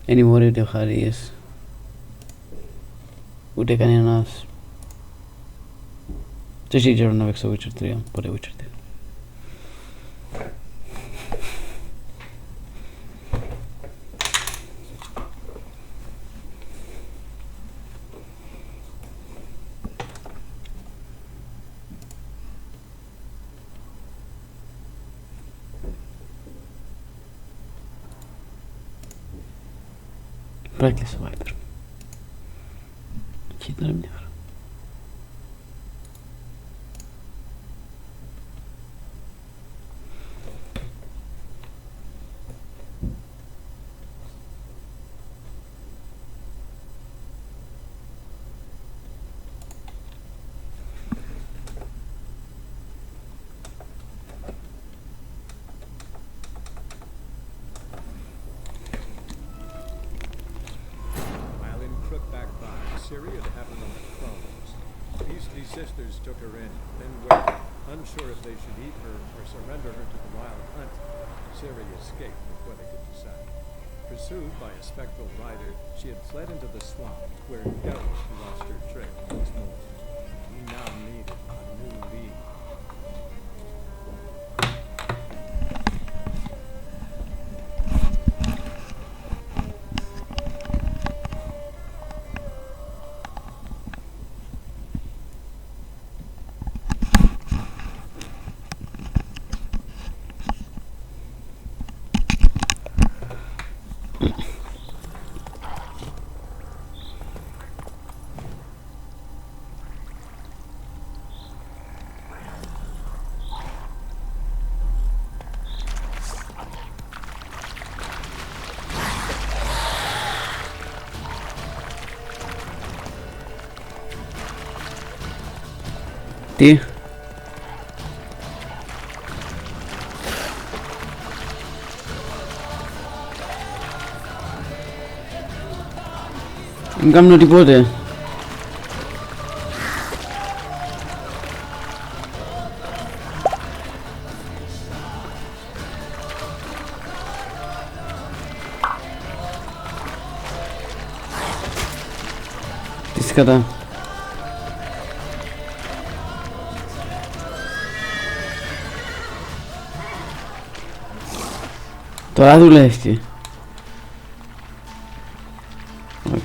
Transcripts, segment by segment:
Any more de Haries. Ούτε κανένας. Τι σύγκαιρο να παίξω Witcher 3, ποτέ Witcher 3. Πρέπει να κλείσω Viper. Εκεί ήταν μια ώρα. Syria to happen on the Crones. Beastly sisters took her in, then waited, unsure if they should eat her or surrender her to the wild hunt. Syria escaped before they could decide. Pursued by a spectral rider, she had fled into the swamp, where Geralt lost her trail once more. He now needed a new lead. Τι? Δεν κάνω τίποτε. Τι σκατά. Τώρα δουλεύει. Οκ.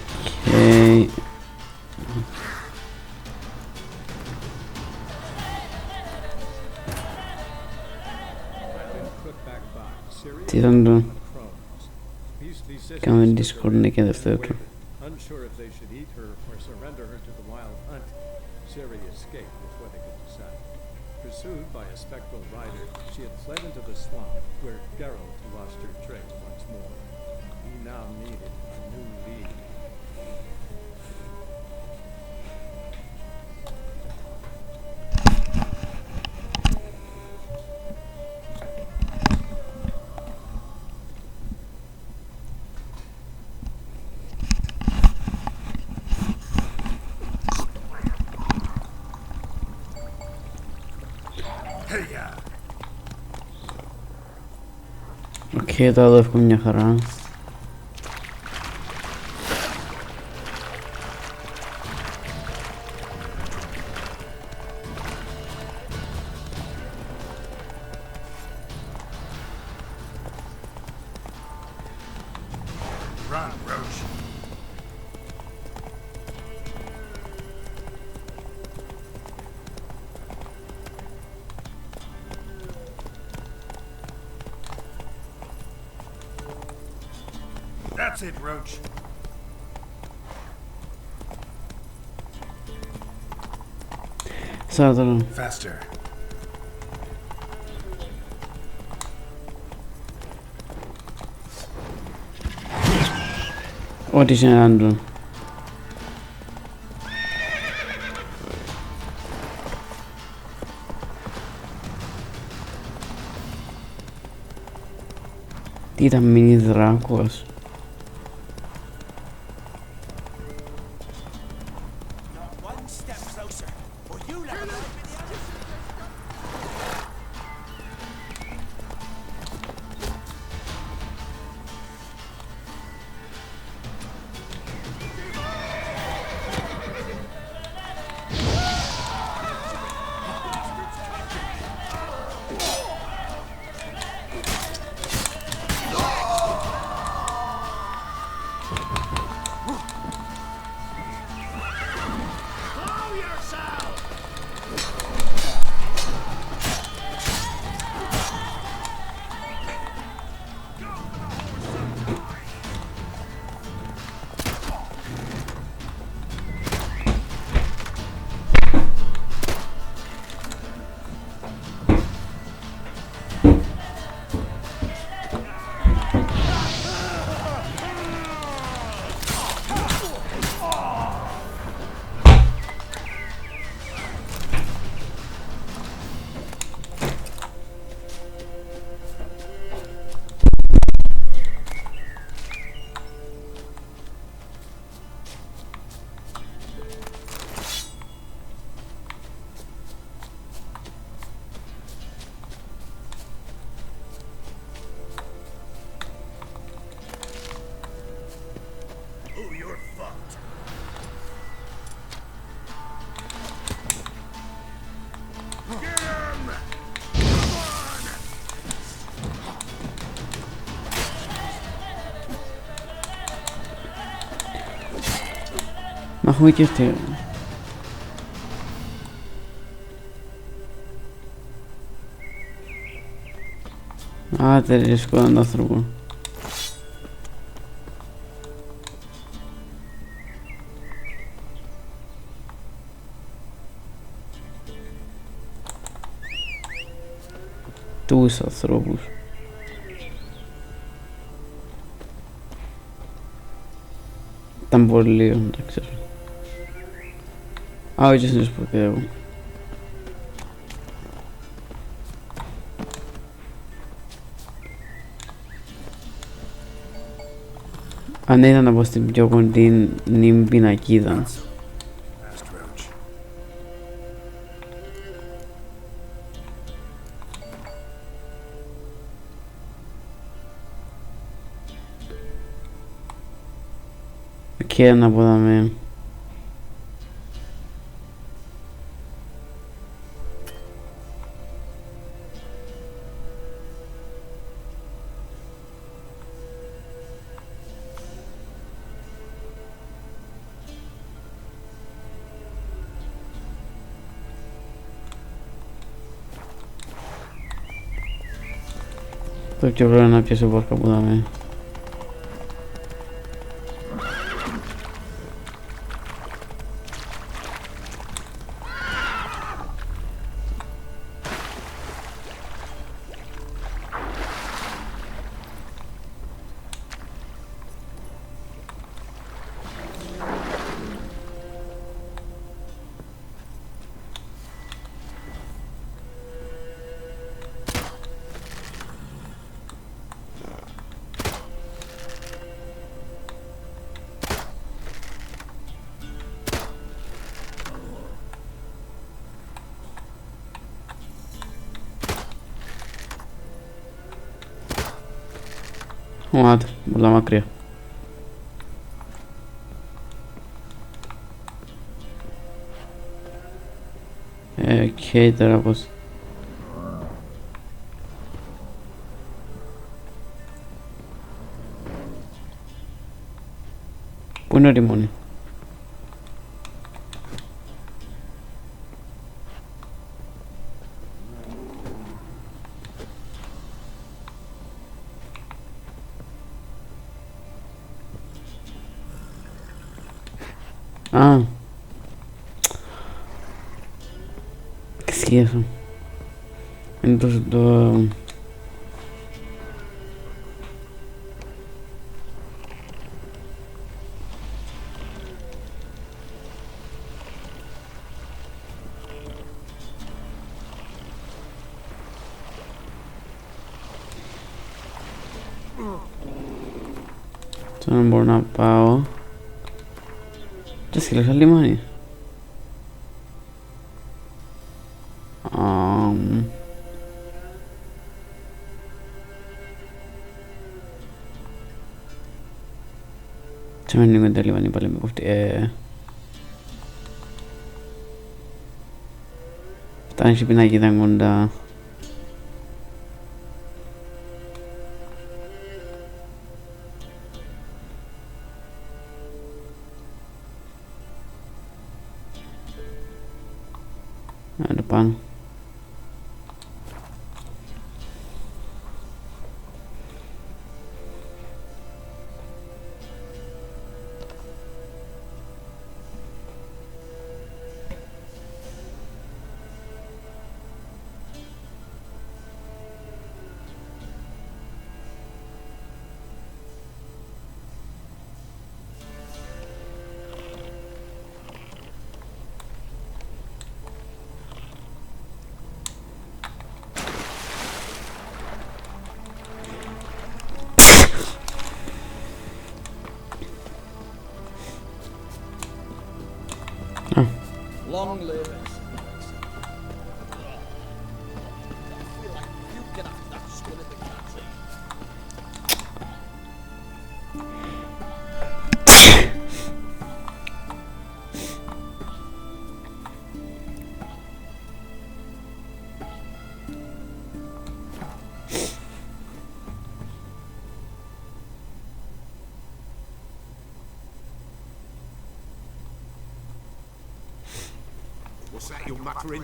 Τι ήταν το... Κάμε Discord, ναι, και δευτερόλεπτο. Unsure if they should eat her or surrender her to the wild hunt, Syria escaped before they could decide. Pursued by a spectral rider, she had fled into the swamp, where Geralt lost her trail once more. He now needed a new lead. Οκ, τώρα εδώ έχουμε μια χαρά. Run, Roach. That's it, Roach. Southern. Faster. Ό,τι είσαι να doen. Τι ήταν μείνει δράκος. Να έχουμε και αυτή. Άντε ρε, σκότωνε τον άνθρωπο. Τους ανθρώπους. Ήταν πολύ, δεν ξέρω. Α, όχι είναι σπουδαίο. Αν ήταν από στην πιο κοντινή πινακίδα. Και ένα από δάμε. Το πιο πρέπει να πιάσω πόρκα που δάμε. Άντε, πολλά μακριά. Οκ, τώρα πώς. Πού είναι ο ρημόνι? Α, ξέχασα. Είναι το... Τώρα μπορώ να πάω και σκύλωσα λιμάνι. Τι με ανοίγουν τα λιμάνι πάλι με κοφτεί. Φτάνει η πινάκι ήταν κοντά. Ada pan. Long live it. I feel like you get after that squid in the country. What's that you're muttering?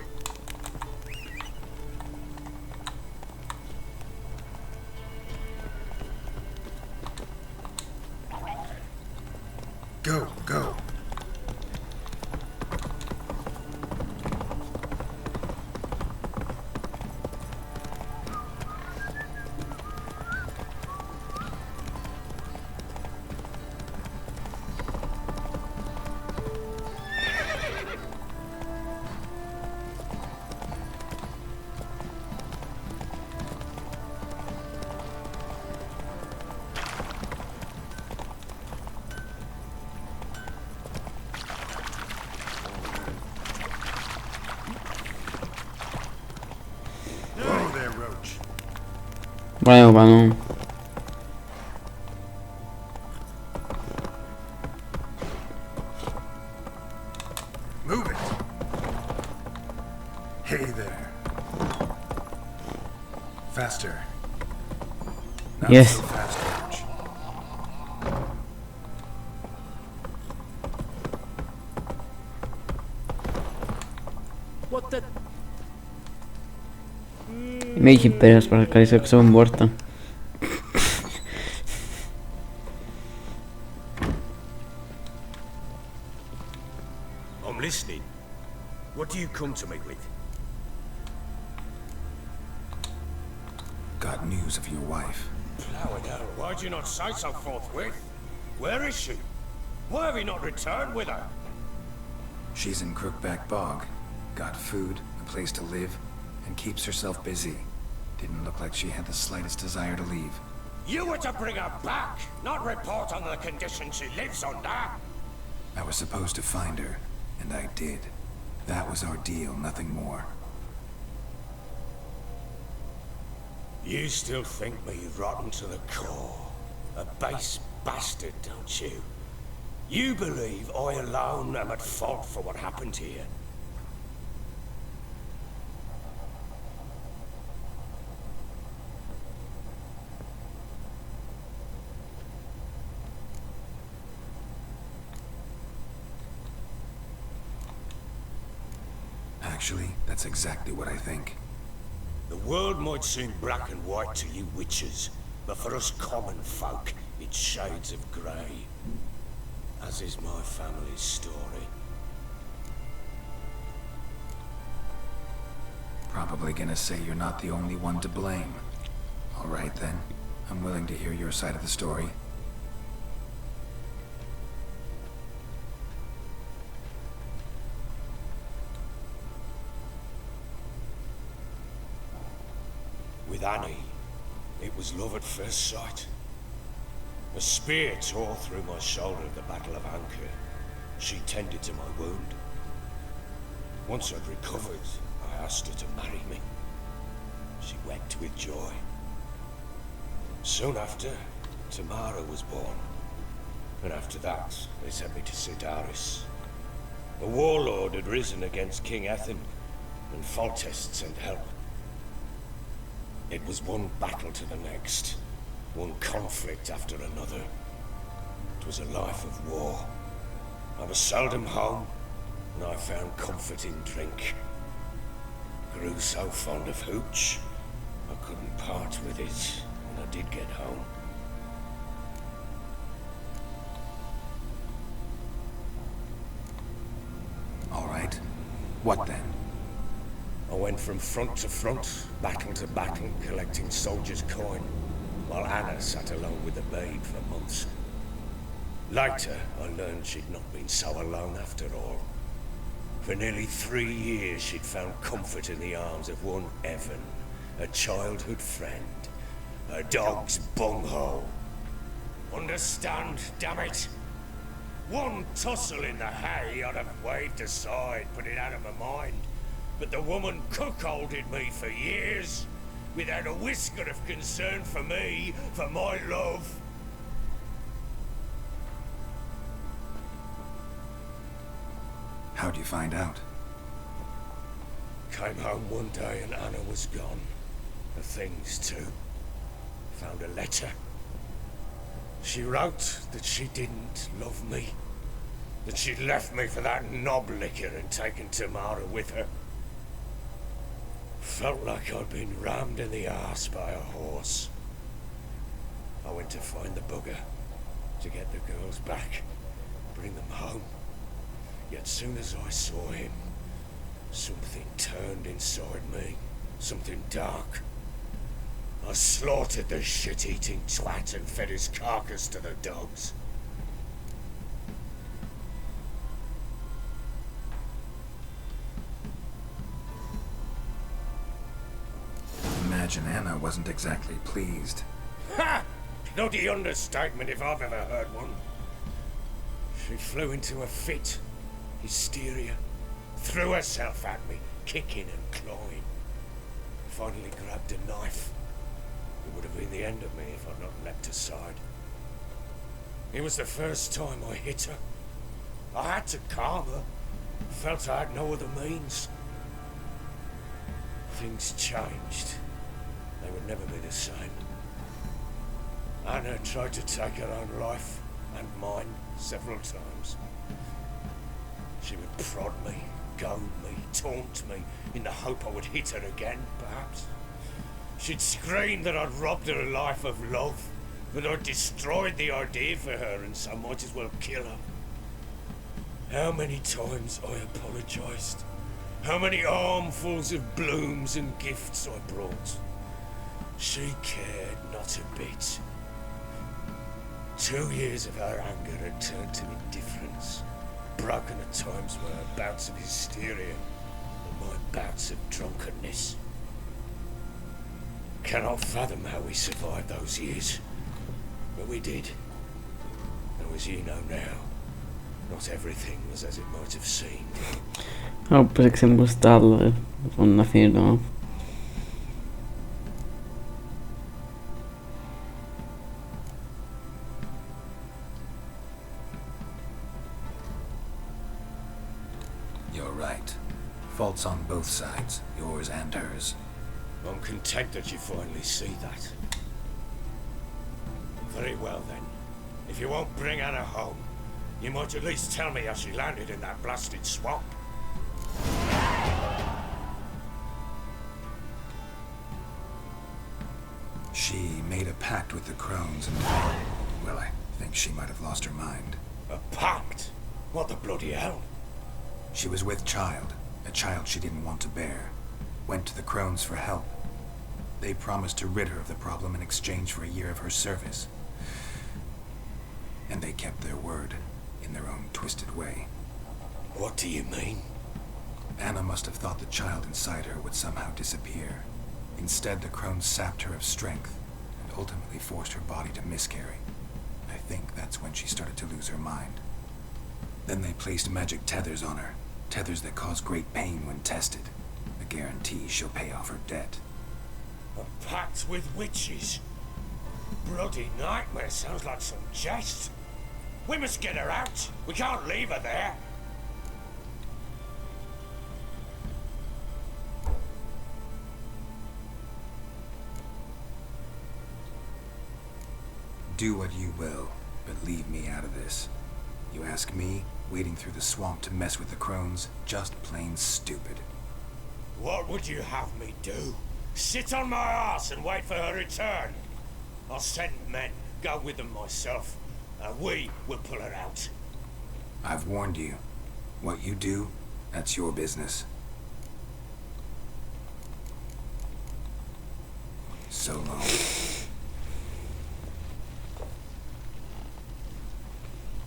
Go, go. Whoa there, Roach. Bueno, bueno. Move it. Hey there. Faster. Not Yes. so fast, Roach. What the? Me dije peras para que se que son muerta. I'm listening. What do you come to me with? Got news of your wife. Blow hell, why'd you not say so forthwith? Where is she? Why have you not returned with her? She's in Crookback Bog. Got food, a place to live, and keeps herself busy. Didn't look like she had the slightest desire to leave. You were to bring her back, not report on the conditions she lives under. I was supposed to find her, and I did. That was our deal, nothing more. You still think me rotten to the core. A base bastard, don't you? You believe I alone am at fault for what happened here. Actually, that's exactly what I think. The world might seem black and white to you witches, but for us common folk, it's shades of grey. As is my family's story. Probably gonna say you're not the only one to blame. All right then. I'm willing to hear your side of the story. With Annie, it was love at first sight. A spear tore through my shoulder at the Battle of Anchor. She tended to my wound. Once I'd recovered, I asked her to marry me. She wept with joy. Soon after, Tamara was born. And after that, they sent me to Sidaris. A warlord had risen against King Ethan, and Foltest sent help. It was one battle to the next, one conflict after another. It was a life of war. I was seldom home, and I found comfort in drink. Grew so fond of hooch, I couldn't part with it when I did get home. All right. What then? I went from front to front, battle to battle, collecting soldiers' coin, while Anna sat alone with the babe for months. Later, I learned she'd not been so alone after all. For nearly 3 years, she'd found comfort in the arms of one Evan, a childhood friend, a dog's bunghole. Understand, damn it? One tussle in the hay I'd have waved aside, put it out of my mind. But the woman cuckolded me for years, without a whisker of concern for me, for my love. How'd you find out? Came home one day and Anna was gone. The things too. Found a letter. She wrote that she didn't love me. that she'd left me for that knob licker and taken Tamara with her. Felt like I'd been rammed in the arse by a horse. I went to find the bugger, to get the girls back, bring them home. Yet soon as I saw him, something turned inside me, something dark. I slaughtered the shit-eating twat and fed his carcass to the dogs. Imagine Anna wasn't exactly pleased. Ha! Bloody understatement if I've ever heard one. She flew into a fit, hysteria, threw herself at me, kicking and clawing. Finally grabbed a knife. It would have been the end of me if I'd not leapt aside. It was the first time I hit her. I had to calm her. Felt I had no other means. Things changed. They would never be the same. Anna tried to take her own life, and mine, several times. She would prod me, goad me, taunt me, in the hope I would hit her again, perhaps. She'd scream that I'd robbed her life of love, that I'd destroyed the idea for her, and so might as well kill her. How many times I apologised. How many armfuls of blooms and gifts I brought. She cared not a bit. 2 years of her anger had turned to indifference, broken at times by her bouts of hysteria and my bouts of drunkenness. Cannot fathom how we survived those years, but we did. And as you know now, not everything was as it might have seemed. Ja, por exemplo, Stall från den här filmen. You're right. Faults on both sides, yours and hers. I'm content that you finally see that. Very well then. If you won't bring Anna home, you might at least tell me how she landed in that blasted swamp. She made a pact with the crones and... well, I think she might have lost her mind. A pact? What the bloody hell? She was with child, a child she didn't want to bear. Went to the crones for help. They promised to rid her of the problem in exchange for a year of her service. And they kept their word, in their own twisted way. What do you mean? Anna must have thought the child inside her would somehow disappear. Instead, the crones sapped her of strength, and ultimately forced her body to miscarry. I think that's when she started to lose her mind. Then they placed magic tethers on her, tethers that cause great pain when tested. A guarantee she'll pay off her debt. A pact with witches? Bloody nightmare, sounds like some jest. We must get her out. We can't leave her there. Do what you will, but leave me out of this. You ask me, wading through the swamp to mess with the crones, just plain stupid. What would you have me do? Sit on my arse and wait for her return? I'll send men, go with them myself, and we will pull her out. I've warned you. What you do, that's your business. So long.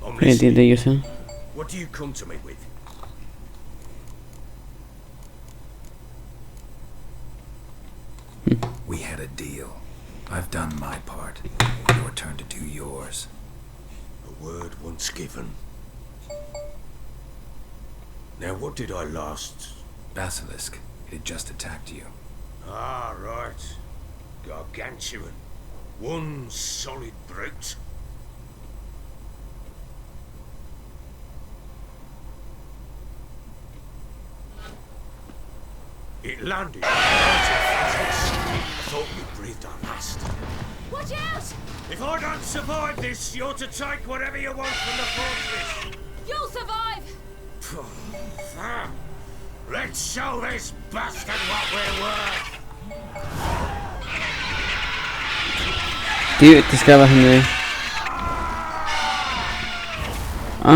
I'm Kan inte det just nu? What do you come to me with? We had a deal. I've done my part. Your turn to do yours. A word once given. Now what did I last... Basilisk, it had just attacked you. Ah, right. Gargantuan. One solid brute. It landed right in front of us. I thought we breathed our last. Watch out! If I don't survive this, you're to take whatever you want from the fortress. You'll survive! Let's show this bastard what we're worth! Τι σκάβασαν, Α.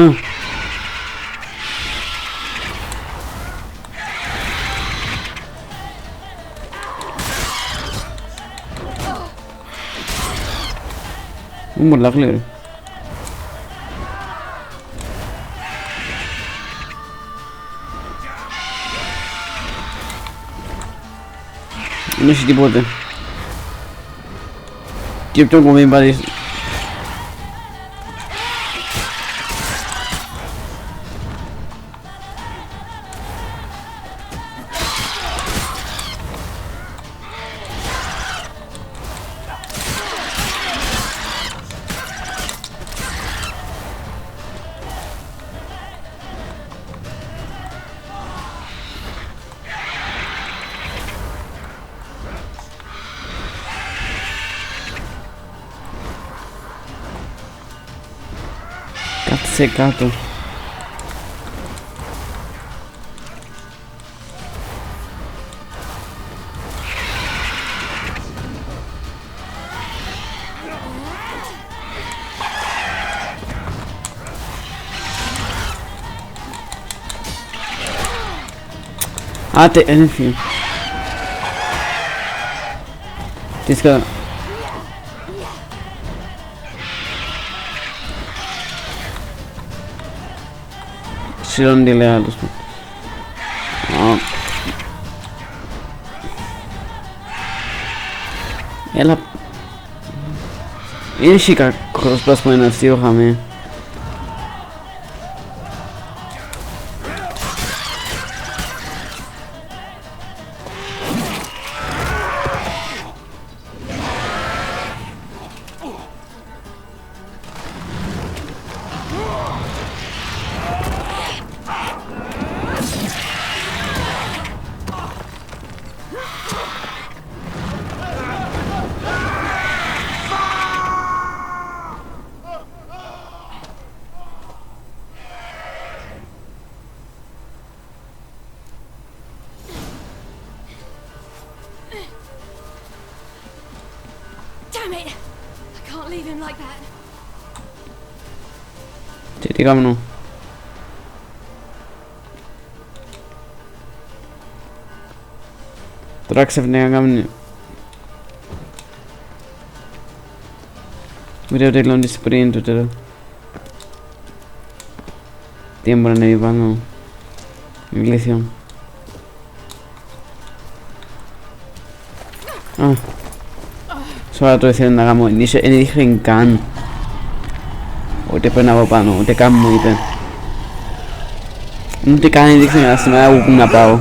Μου λάγλε ρε. Δεν έχει τίποτε. Και ποιον κομμάτι πάρεις. Κάτσε κάτω. Άτε, έφυγε. Τι σκάτα. Σειρώνει τι λέει άλλος. Έλα. Έχει κακός πας που είναι αστείο χαμέ. Damn it! I can't leave him like that. Τι κάνω. Τώρα ξαφνικά κάνει. Βρeo τελειώνεις πριν του τώρα. Τι μπορεί να ανέβει πάνω. Ηλίθιο. Α. Σοβαρά το ήθελε να κάνω. Εν δείχνει καν. Ούτε πρέπει να πάω πάνω. Ούτε καν μου είπε. Ούτε καν δείχνει να σήμερα που να πάω.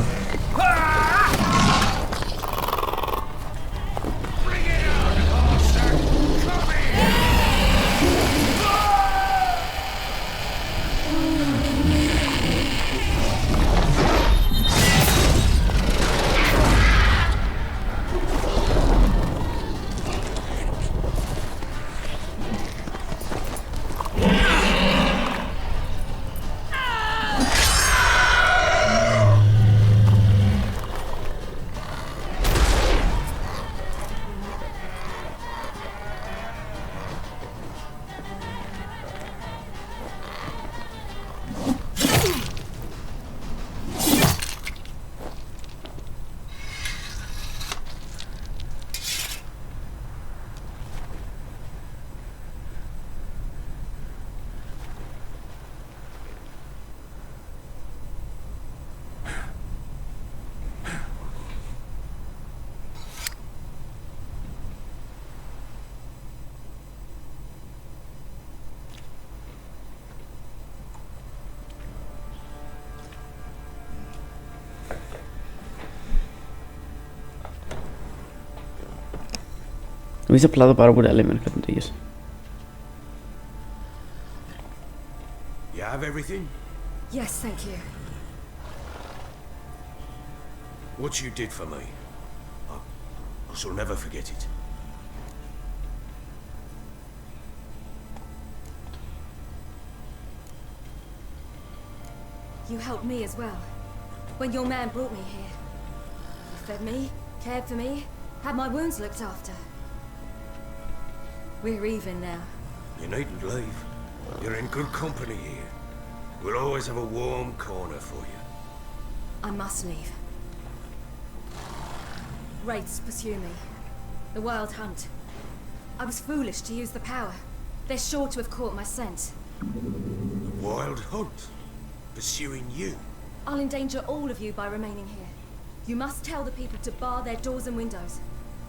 Νομίζω απλά το πάρω που τα λέμε κάτι τέτοιος. You have everything? Yes, thank you. What you did for me, I shall never forget it. You helped me as well. When your man brought me here. You fed me, cared for me, had my wounds looked after. We're even now. You needn't leave. You're in good company here. We'll always have a warm corner for you. I must leave. Wraiths pursue me. The Wild Hunt. I was foolish to use the power. They're sure to have caught my scent. The Wild Hunt? Pursuing you? I'll endanger all of you by remaining here. You must tell the people to bar their doors and windows.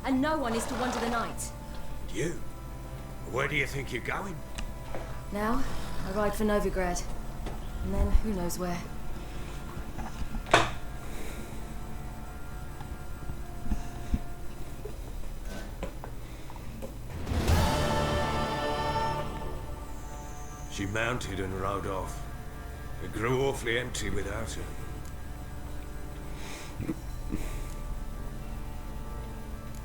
And no one is to wander the night. You? Where do you think you're going? Now, I ride for Novigrad. And then, who knows where. She mounted and rode off. It grew awfully empty without her.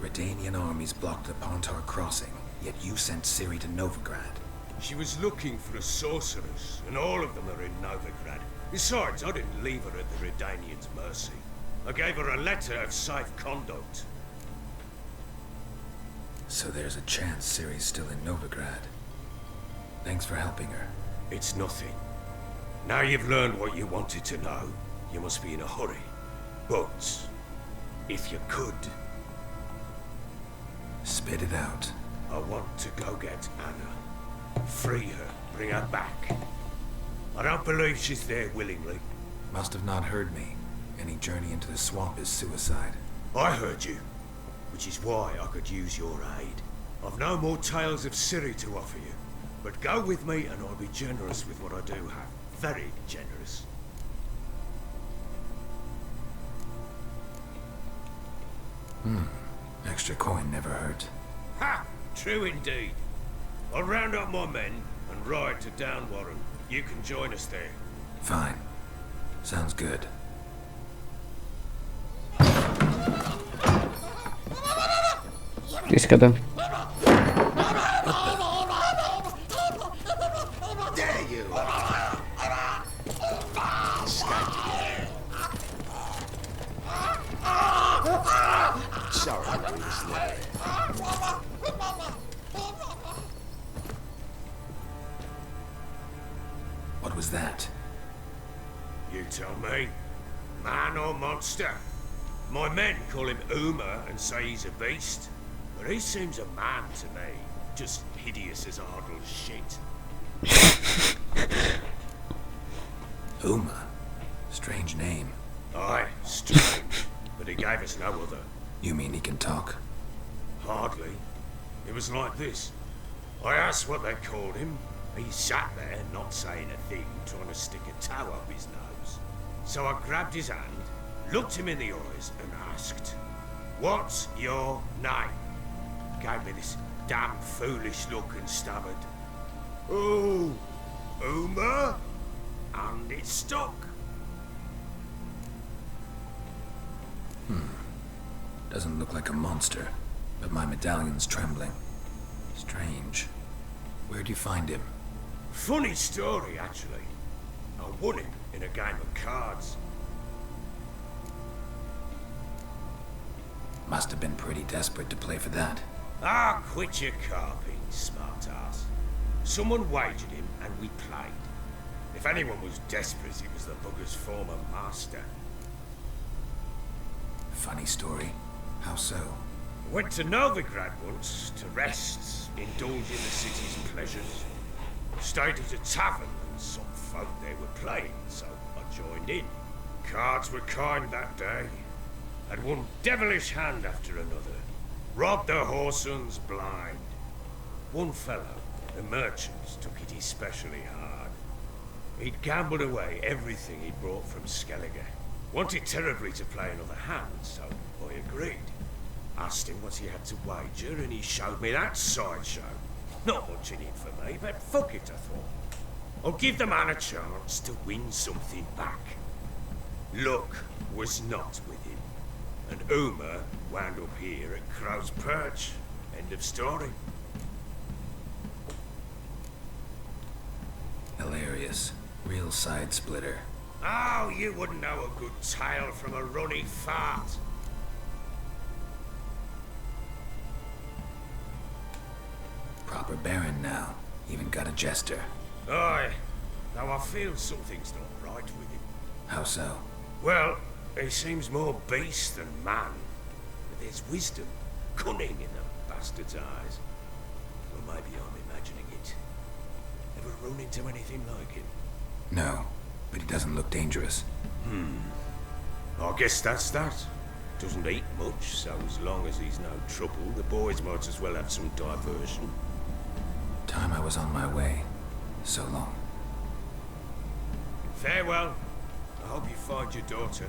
Redanian armies blocked the Pontar crossing, yet you sent Ciri to Novigrad. She was looking for a sorceress, and all of them are in Novigrad. Besides, I didn't leave her at the Redanians' mercy. I gave her a letter of safe conduct. So there's a chance Ciri's still in Novigrad. Thanks for helping her. It's nothing. Now you've learned what you wanted to know, you must be in a hurry. But, if you could, spit it out. I want to go get Anna. Free her, bring her back. I don't believe she's there willingly. Must have not heard me. Any journey into the swamp is suicide. I heard you, which is why I could use your aid. I've no more tales of Ciri to offer you, but go with me and I'll be generous with what I do have. Very generous. Extra coin never hurt. Ha! True indeed. I'll round up my men and ride to Downwarren. You can join us there. Fine. Sounds good. Iskä to. There you are! Sorry, What was that? You tell me. Man or monster? My men call him Uma and say he's a beast, but he seems a man to me. Just hideous as Ardle's shit. Uma. Strange name. Aye, strange, but he gave us no other. You mean he can talk? Hardly. It was like this. I asked what they called him. He sat there, not saying a thing, trying to stick a toe up his nose. So I grabbed his hand, looked him in the eyes, and asked, "What's your name?" Gave me this damn foolish look and stammered, "Oh, Uma?" And it stuck. Doesn't look like a monster, but my medallion's trembling. Strange. Where'd you find him? Funny story, actually. I won him in a game of cards. Must have been pretty desperate to play for that. Ah, quit your carping, smart-ass. Someone wagered him and we played. If anyone was desperate, it was the bugger's former master. Funny story. How so? Went to Novigrad once to rest, indulge in the city's pleasures. Stayed at a tavern and some folk there were playing, so I joined in. Cards were kind that day. Had one devilish hand after another. Robbed the whoresun's blind. One fellow, a merchant, took it especially hard. He'd gambled away everything he'd brought from Skellige. Wanted terribly to play another hand, so I agreed. Asked him what he had to wager, and he showed me that sideshow. Not much in it for me, but fuck it, I thought. I'll give the man a chance to win something back. Luck was not with him, and Uma wound up here at Crow's Perch. End of story. Hilarious. Real side splitter. Oh, you wouldn't know a good tale from a runny fart. Proper baron now. Even got a jester. Aye, though I feel something's not right with him. How so? Well, he seems more beast than man. But there's wisdom, cunning in the bastard's eyes. Or maybe I'm imagining it. Ever run into anything like him? No, but he doesn't look dangerous. I guess that's that. Doesn't eat much, so as long as he's no trouble, the boys might as well have some diversion. Time I was on my way. So long. Farewell. I hope you find your daughter.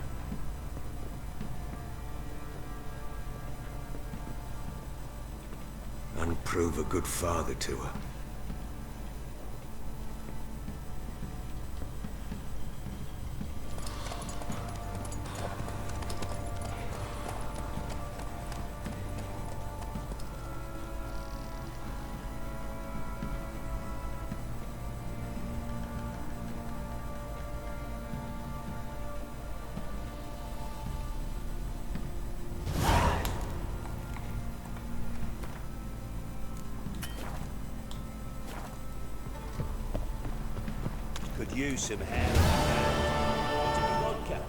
And prove a good father to her. Could use some hair. Vodka.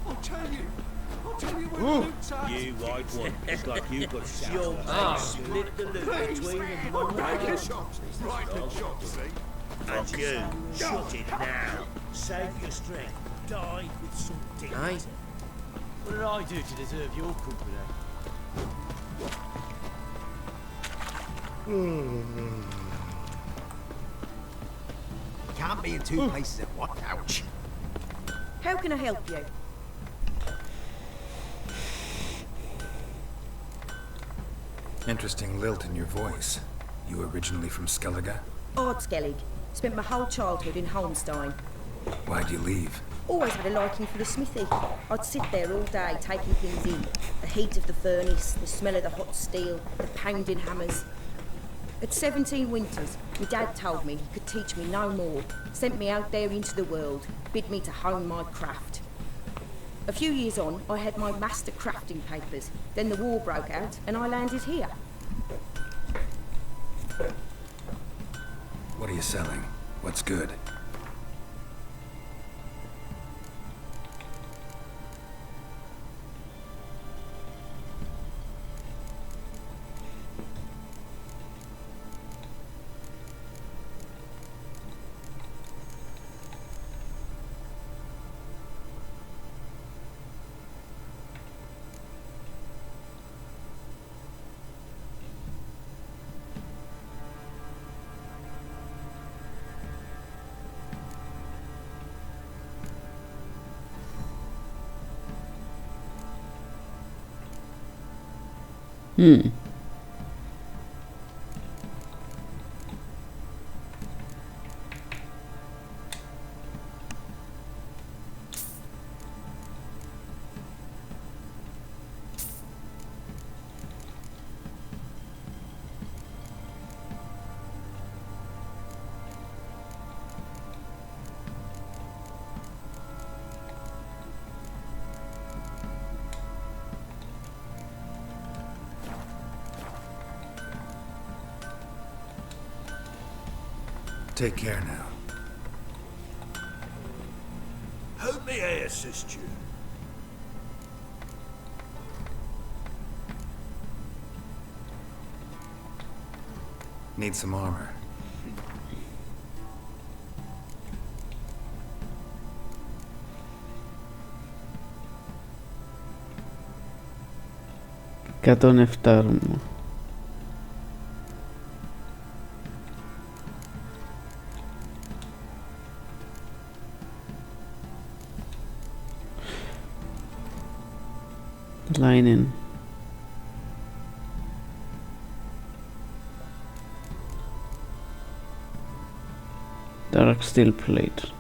I'll tell you when Luke's out. You right one. It's like you've got shots. Split the loot between them. Right in shots, see? And you, shut it now. Save your strength. Die with some dignity. What did I do to deserve your company? Can't be in two places at once. Ouch. How can I help you? Interesting lilt in your voice. You originally from Skellige? Ardskellig. Spent my whole childhood in Holmstein. Why'd you leave? Always had a liking for the smithy. I'd sit there all day taking things in. The heat of the furnace, the smell of the hot steel, the pounding hammers. At 17 winters, my dad told me he could teach me no more. Sent me out there into the world, bid me to hone my craft. A few years on, I had my master crafting papers. Then the war broke out and I landed here. What are you selling? What's good? Take care now. Hope may I assist you. Need some armor. Katon eftarmo. Linen. Dark steel plate.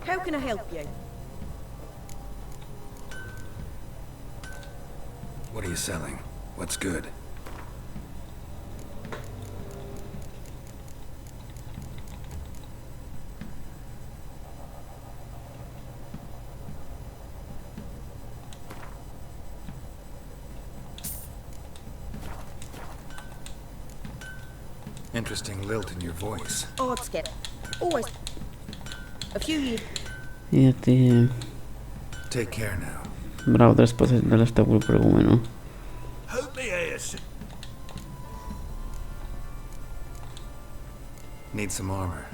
How can I help you? What are you selling? What's good? Interesting lilt in your voice. Hard skip. Always. A few years. Γιατί Take care now. μπράβο τώρα σπάσε τα λεφτά που προηγούμενο. Hope me ears. Need some armor.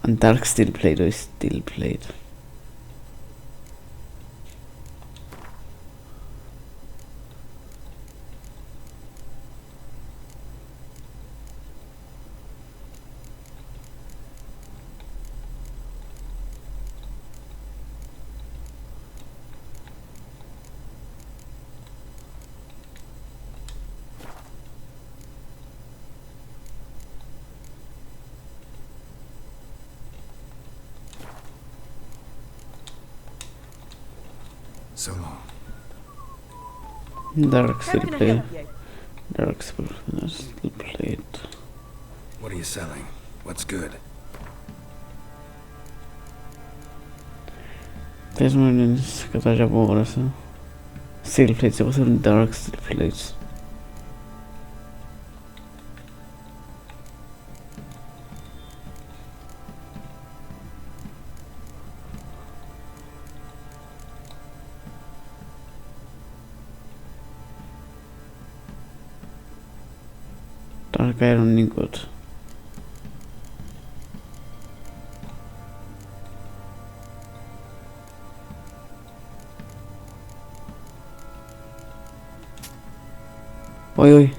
And dark steel plate or steel plate. So long. Dark How steel can I plate. help you? Dark steel plate. What are you selling? What's good? Πες μου είναι κατά από αγόρασα. Steel plates, εγώ θέλω dark steel plates. Dark iron ingot. Όχι, όχι.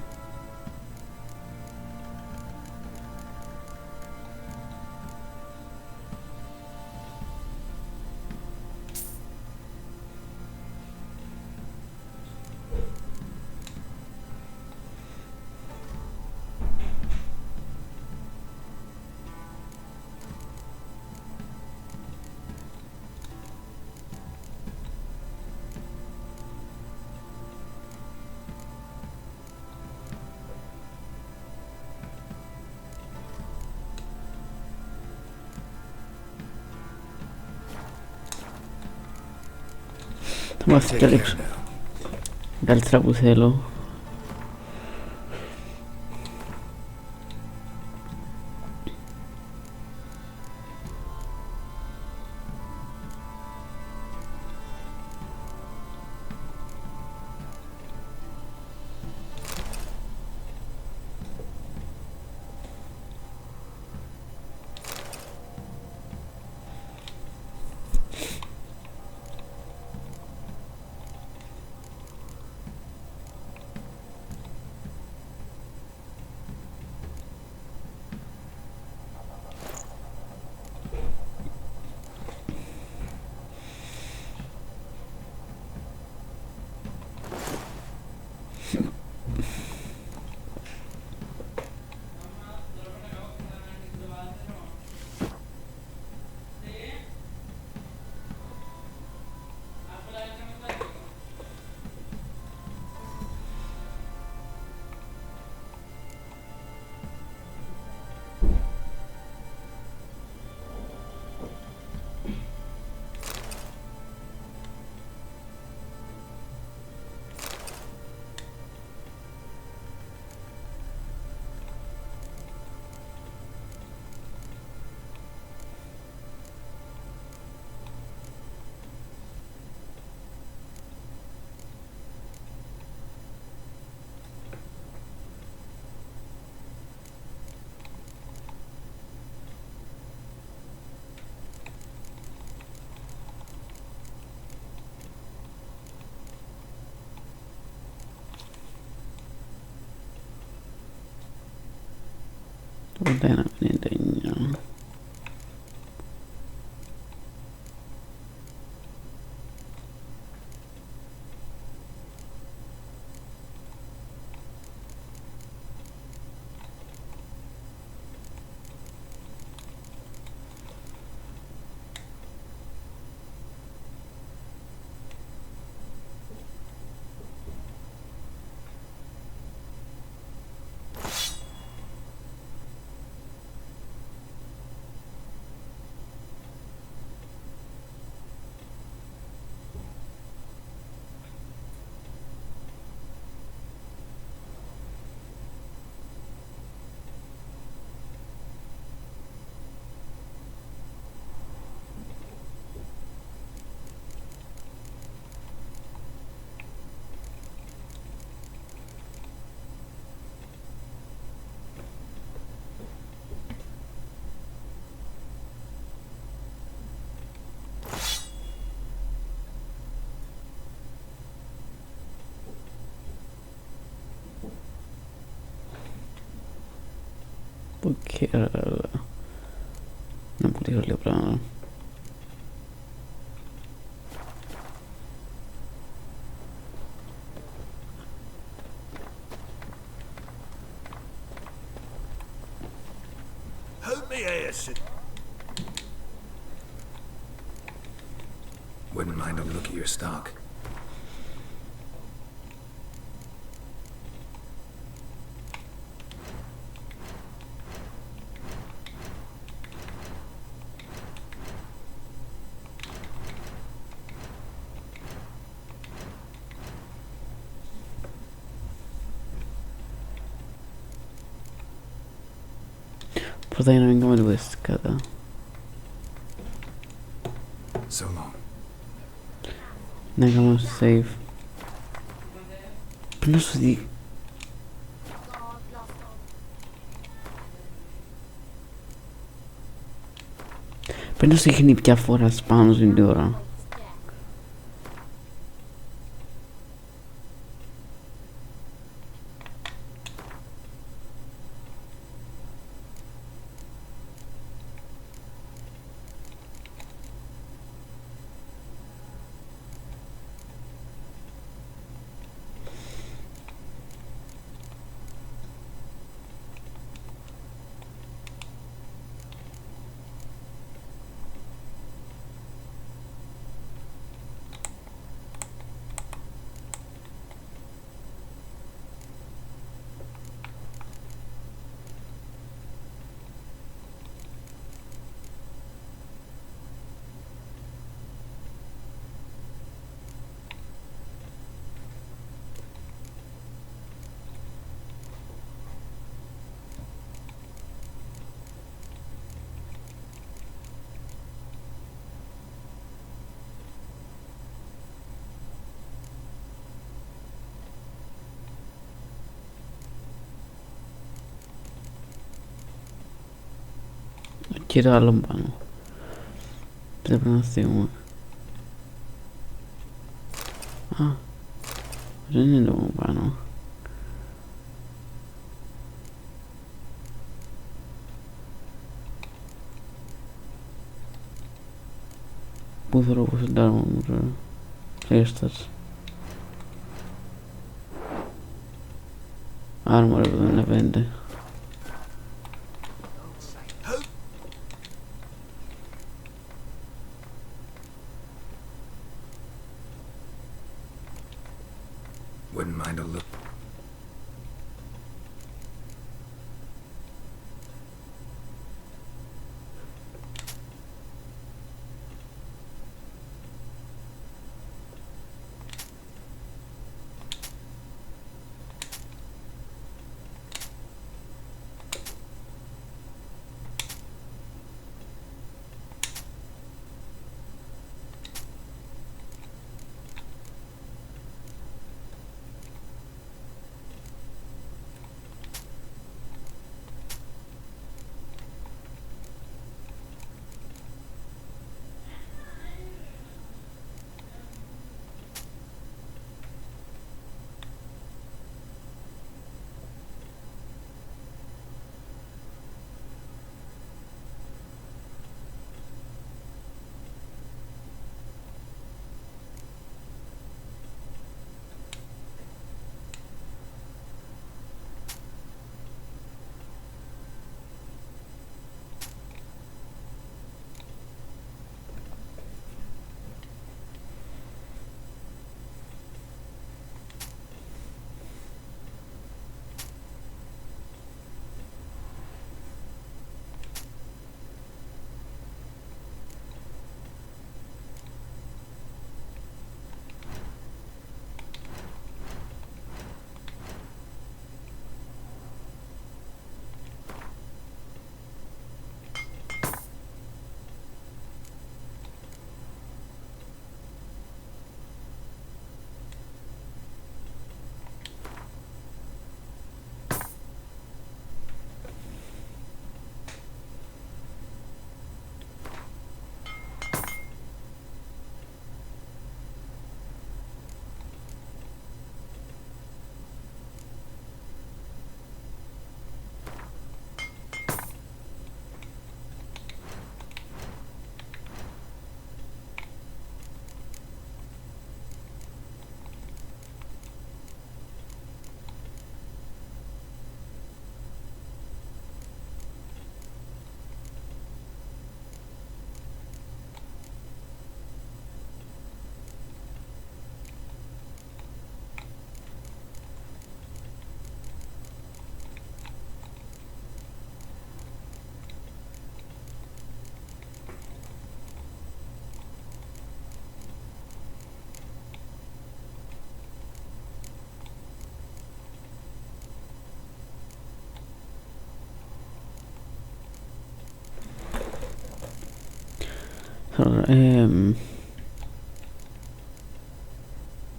Θα μας Take καλύψω. care now. Καλύτερα που θέλω. Dov'è indegno? Perché non potevo levarlo. Hold me here, Wouldn't mind a look at your stock. Potrei non vengono due scada. So long. Negamo save. Penso di... Penso che ne piace fuori a spawn su d'ora. Gira lontano. Sembra una stella. Ah. Bisogna lontano. Potrò dare un estas. Armor ne vende. Wouldn't mind a look.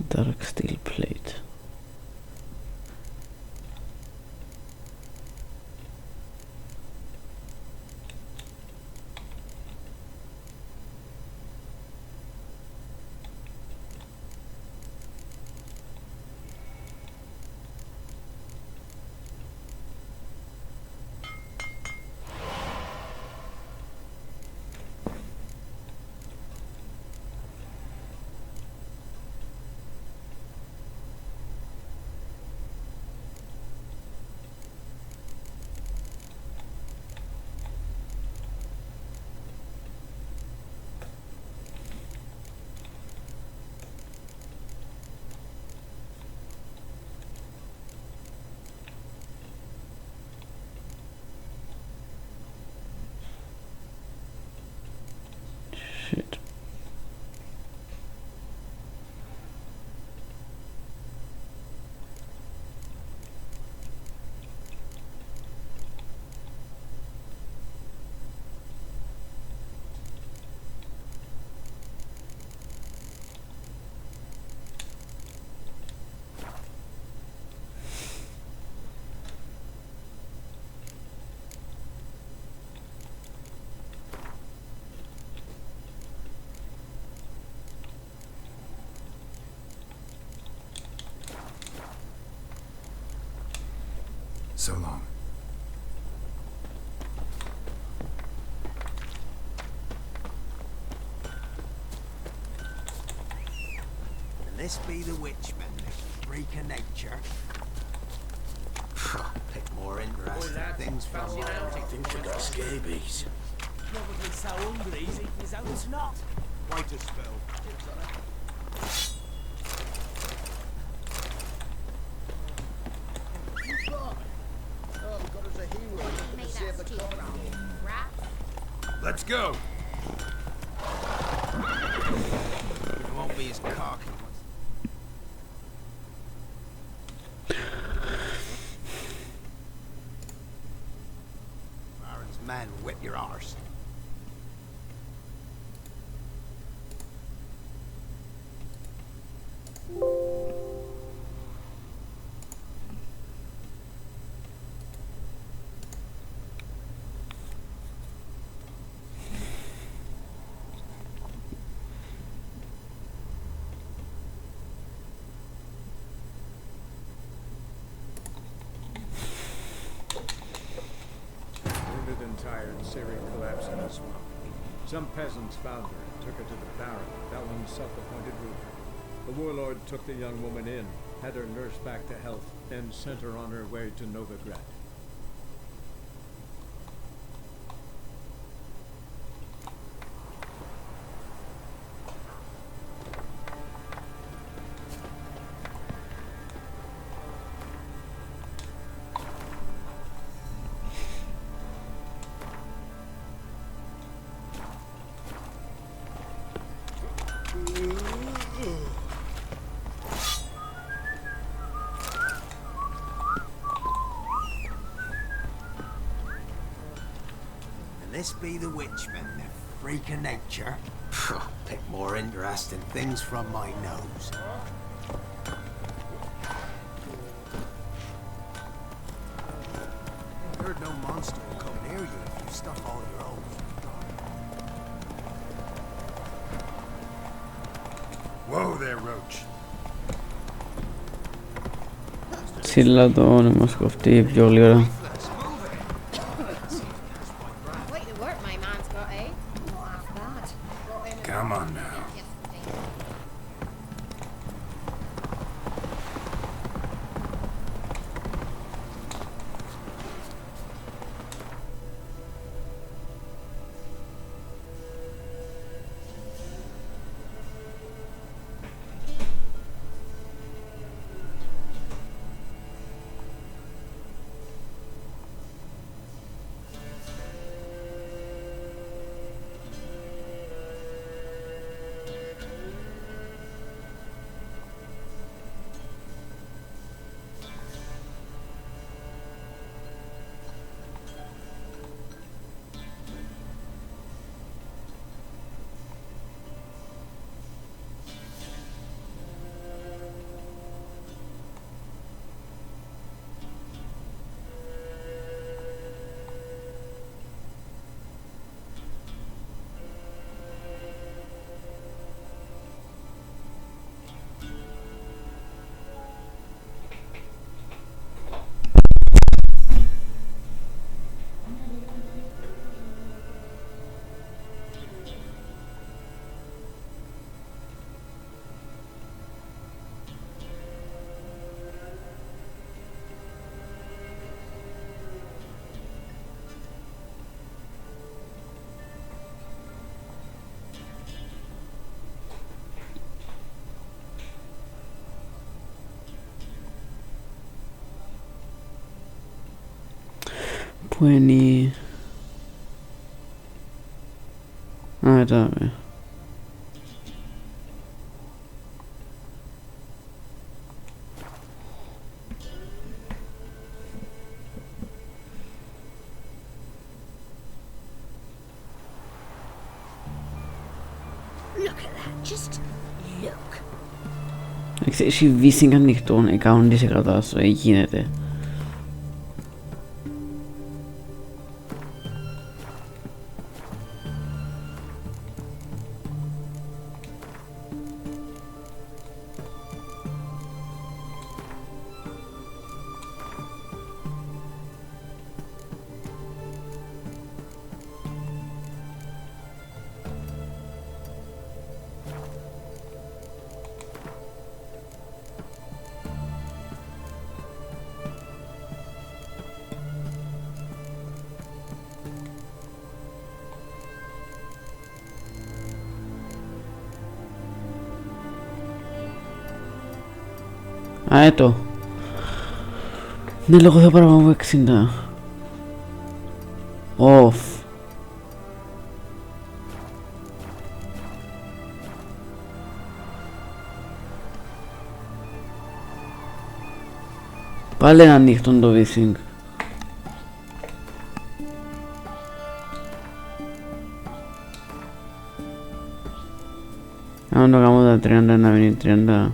Dark steel plate. Shit. So long. And this be the Witchman, freak of nature. Pick more interesting things from my Think you got scabies. Probably so hungry he's eating his own snot. Quite a spell. Let's go! It won't be as cocky. Baron's man, whip your arse. Wounded and tired, Ciri collapsed in a swamp. Some peasants found her and took her to the Baron, Valen's self-appointed ruler. The warlord took the young woman in, had her nursed back to health, and sent her on her way to Novigrad. And this be the Witchman, the freak of nature. Pick more interesting things from my nose. Heard no monster will come near you if you stuff all your own. Whoa there, Roach. Sillä on Moscow Steve Jolly. Quite the work my man's got, eh? Not half bad. Come on now. Πού είναι? Α, εδώ. Έχει βύσσιγγα ανοιχτών 100% αυτό, γίνεται. Α, έτω. Ναι, λόγω θα παραπάνω 60. Off. Πάλι ένα ανοιχτό το βίσινγκ. Αν το κάνω τα 30 να μείνει 30.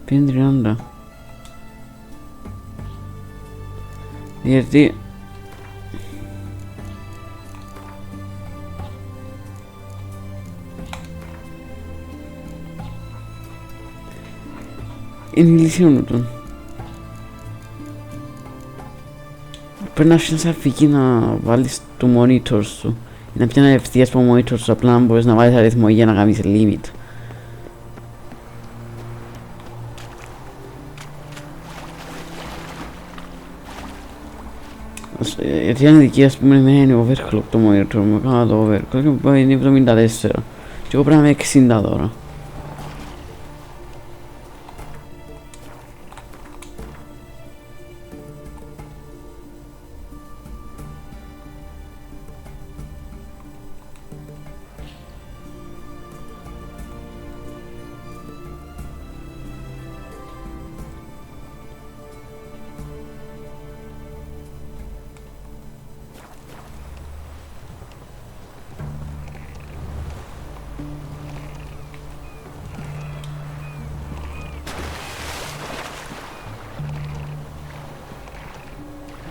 Ποιο είναι 30? Γιατί είναι η λύση όλων των. Πρέπει να έχεις αφηγή να βάλεις το monitor σου ή να πιάνει ευθείας από monitor σου, απλά να μπορείς να βάλεις αριθμό για να κάνεις limit. Γιατί αν δική ας πούμε εμένα είναι overclock το monitor μου, έκανα το overclock και είναι 74 και εγώ πρέπει να είμαι 60 τώρα.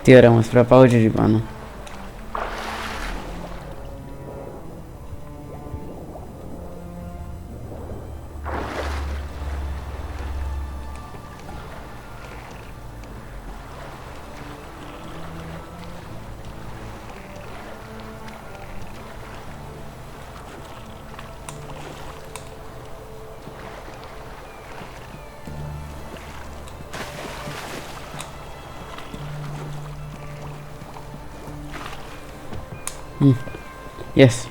Τι ωραία μας, πρέπει να πάω και εκεί πάνω. Yes.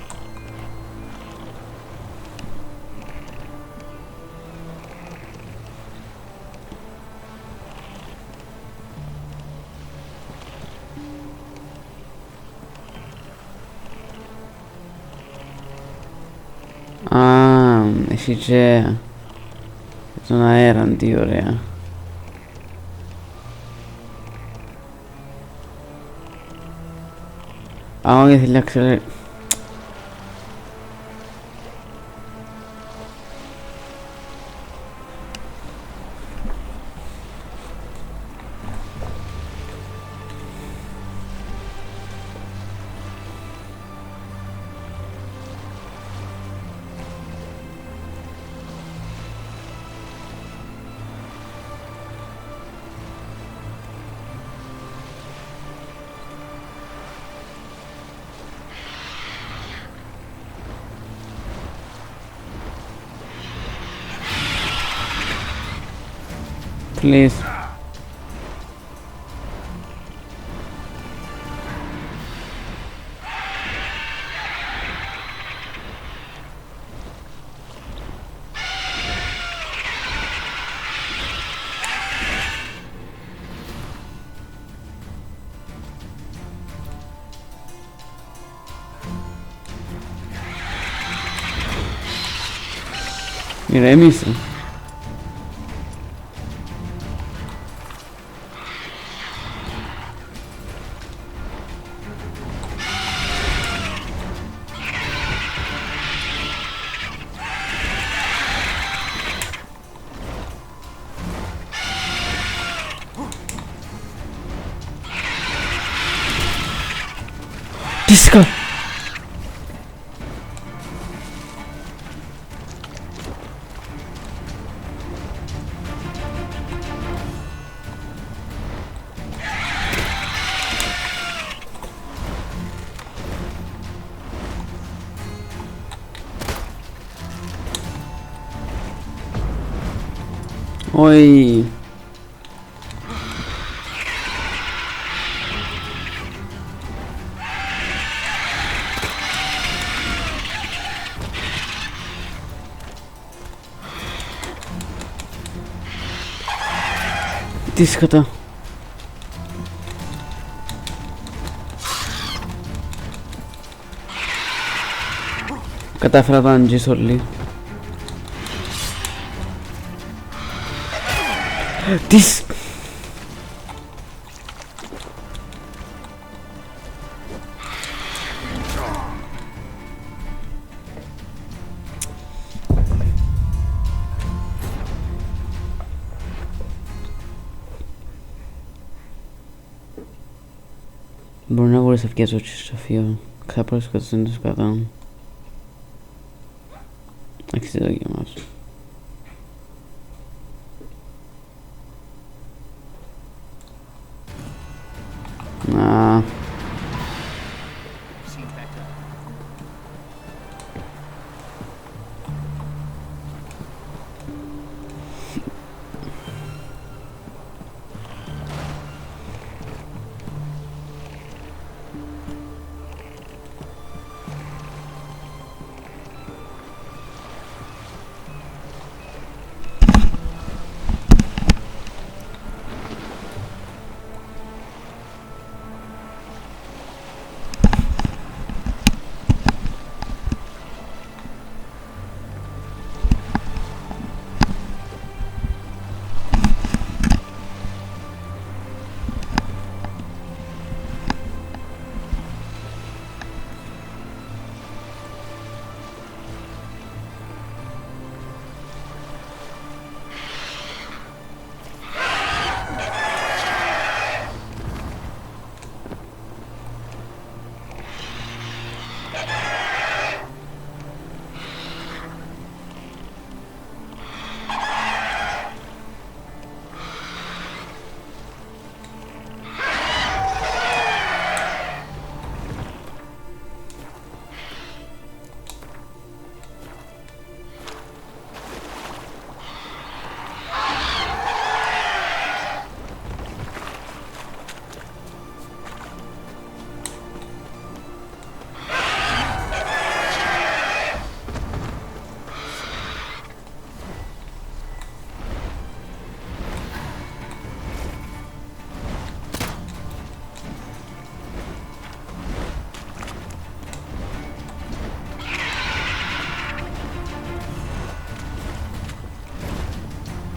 Έχει και τον αέρα, τι ωραία. Όχι, θέλει να ξέρει. Please. Ηρέμησε. Τίσκα. Όχι. Τι σκατά. Κατάφερα να αγγίσω λίγο. Τις... Μπορεί να μπορείς ευκαιρία στο φύο. Ξάπρος καταστέντος κατά. Αξίζει το γεμάς. Να...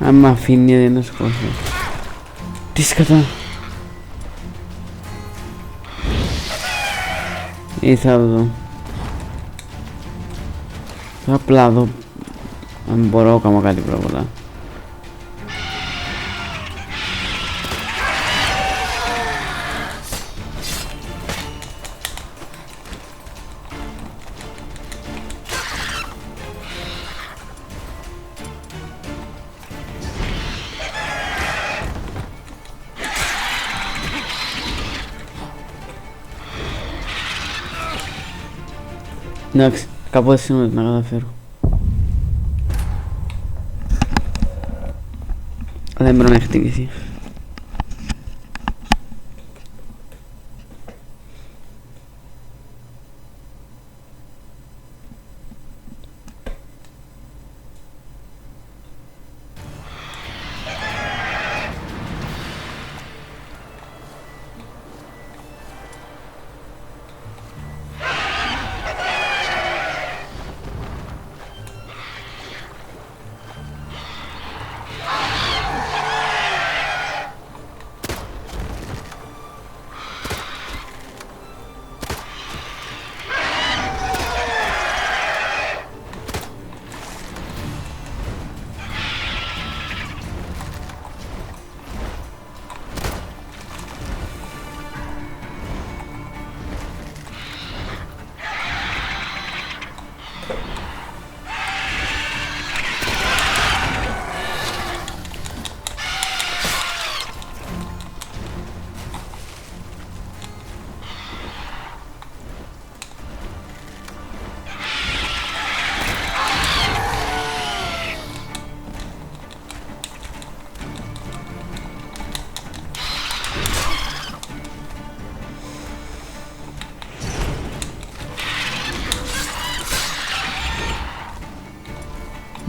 Αν μ' αφήνει δεν να σκοτώ. Τι σκατά. Ή θα δω. Θα απλά δω αν μπορώ να κάνω κάτι πρόβλημα. Εντάξει, κάπου έτσι είναι να καταφέρω. Δεν μπορώ να χτυπήσει.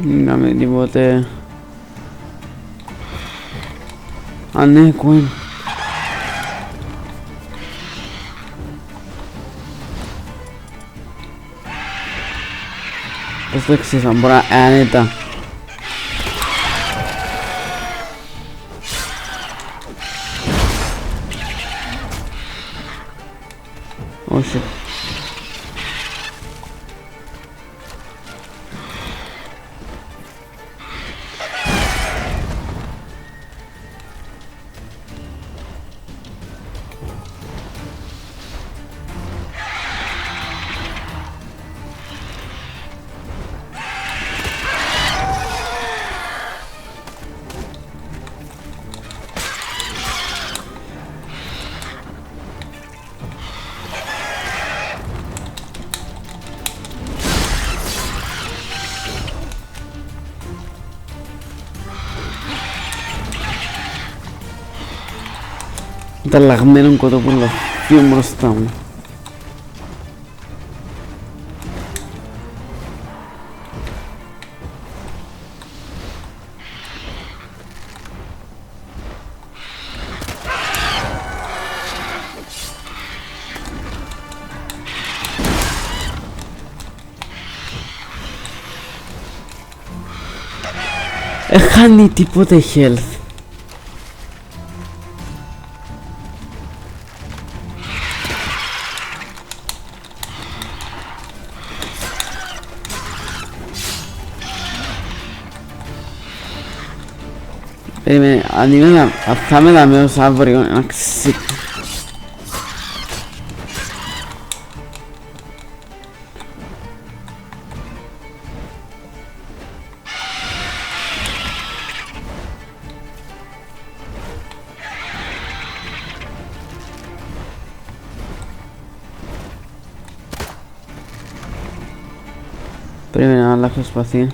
Να μην τίποτε. Α, ναι, Κουίν. Πώς το εξής, αν μπορώ να άνετα. Όχι. Τα λαγμένο κοτόπουλο πιο μπροστά μου. Χάνει τίποτε health. Περίμενε, αν θα με δάμε ως αύριο να ξύκω. Περίμενε να αλλάξω σπαθί.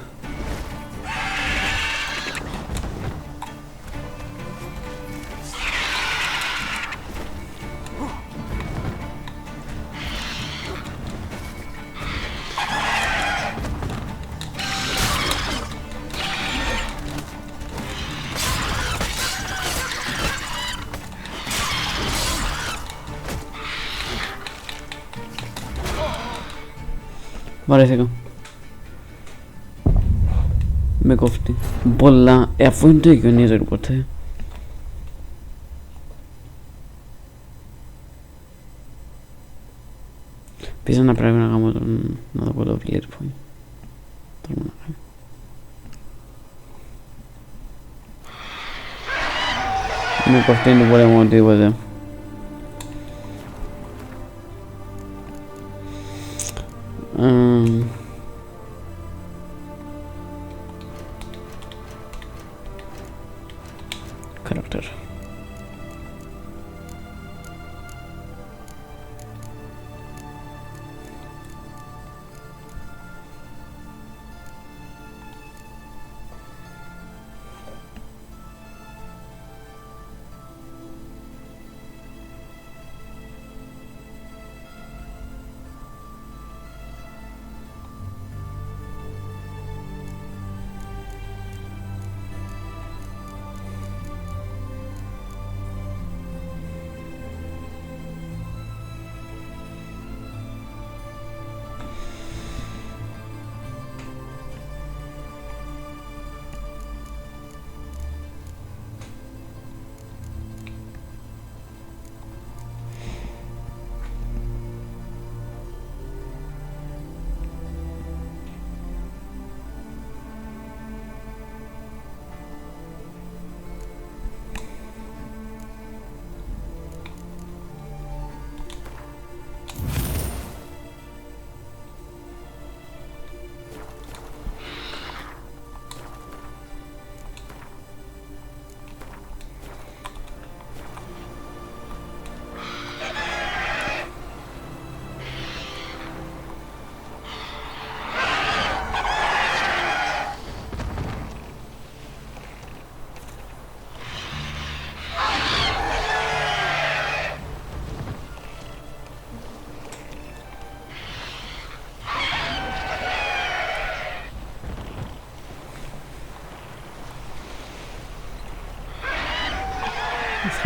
Βαρέθηκα. Με κόφτει. Πολλά, αφού είναι το Ionizer ποτέ. Πίσω να πρέπει να κάνω τον... να δω το Village Point. Θέλουμε να κάνω. Με κόφτει είναι πολύ μόνο τίποτε. Character.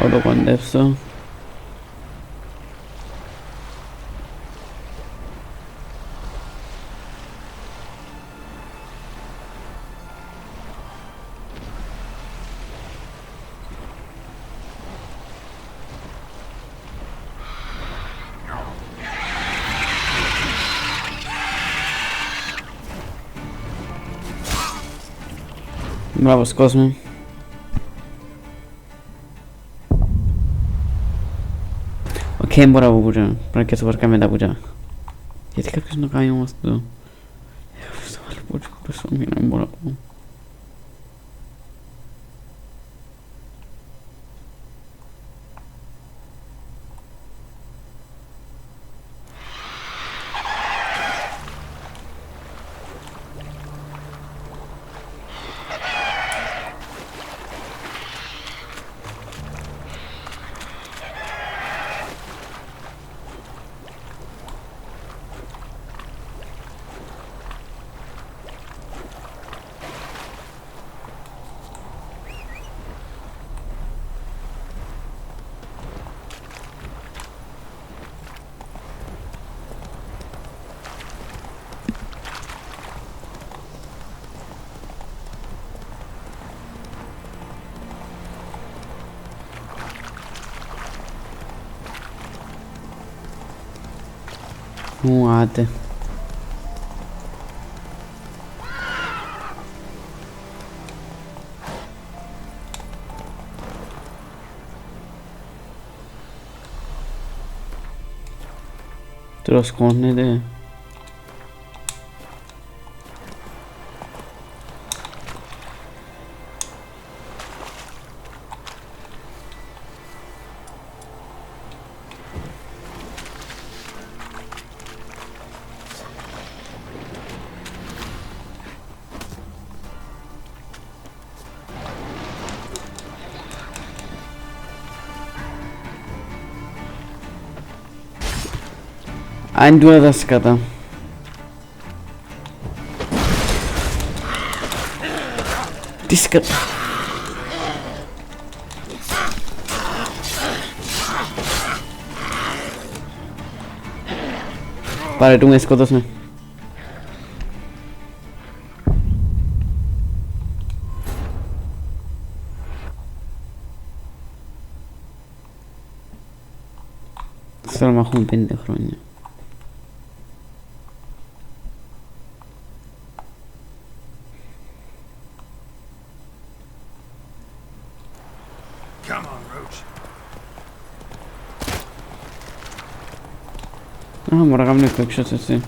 Θα το κοντεύσω. Μπράβο, κόσμο. Οκ, μπορώ από πουζά. Πρέπει να και σοβαρκά μετά πουζά. Γιατί κάποιος να κάνει όμως αυτό. Έχω στο άλλο πουζά που πέσω μήνα, δεν μπορώ να πω. Μου άντε. Τώρα σκόνεται. Αν του έδωσε κατά. Τι σκατά. Πάρε του με σκότωσε. Θέλω να έχουμε 50 χρόνια. Α, μωρά κάνουμε quick έτσι.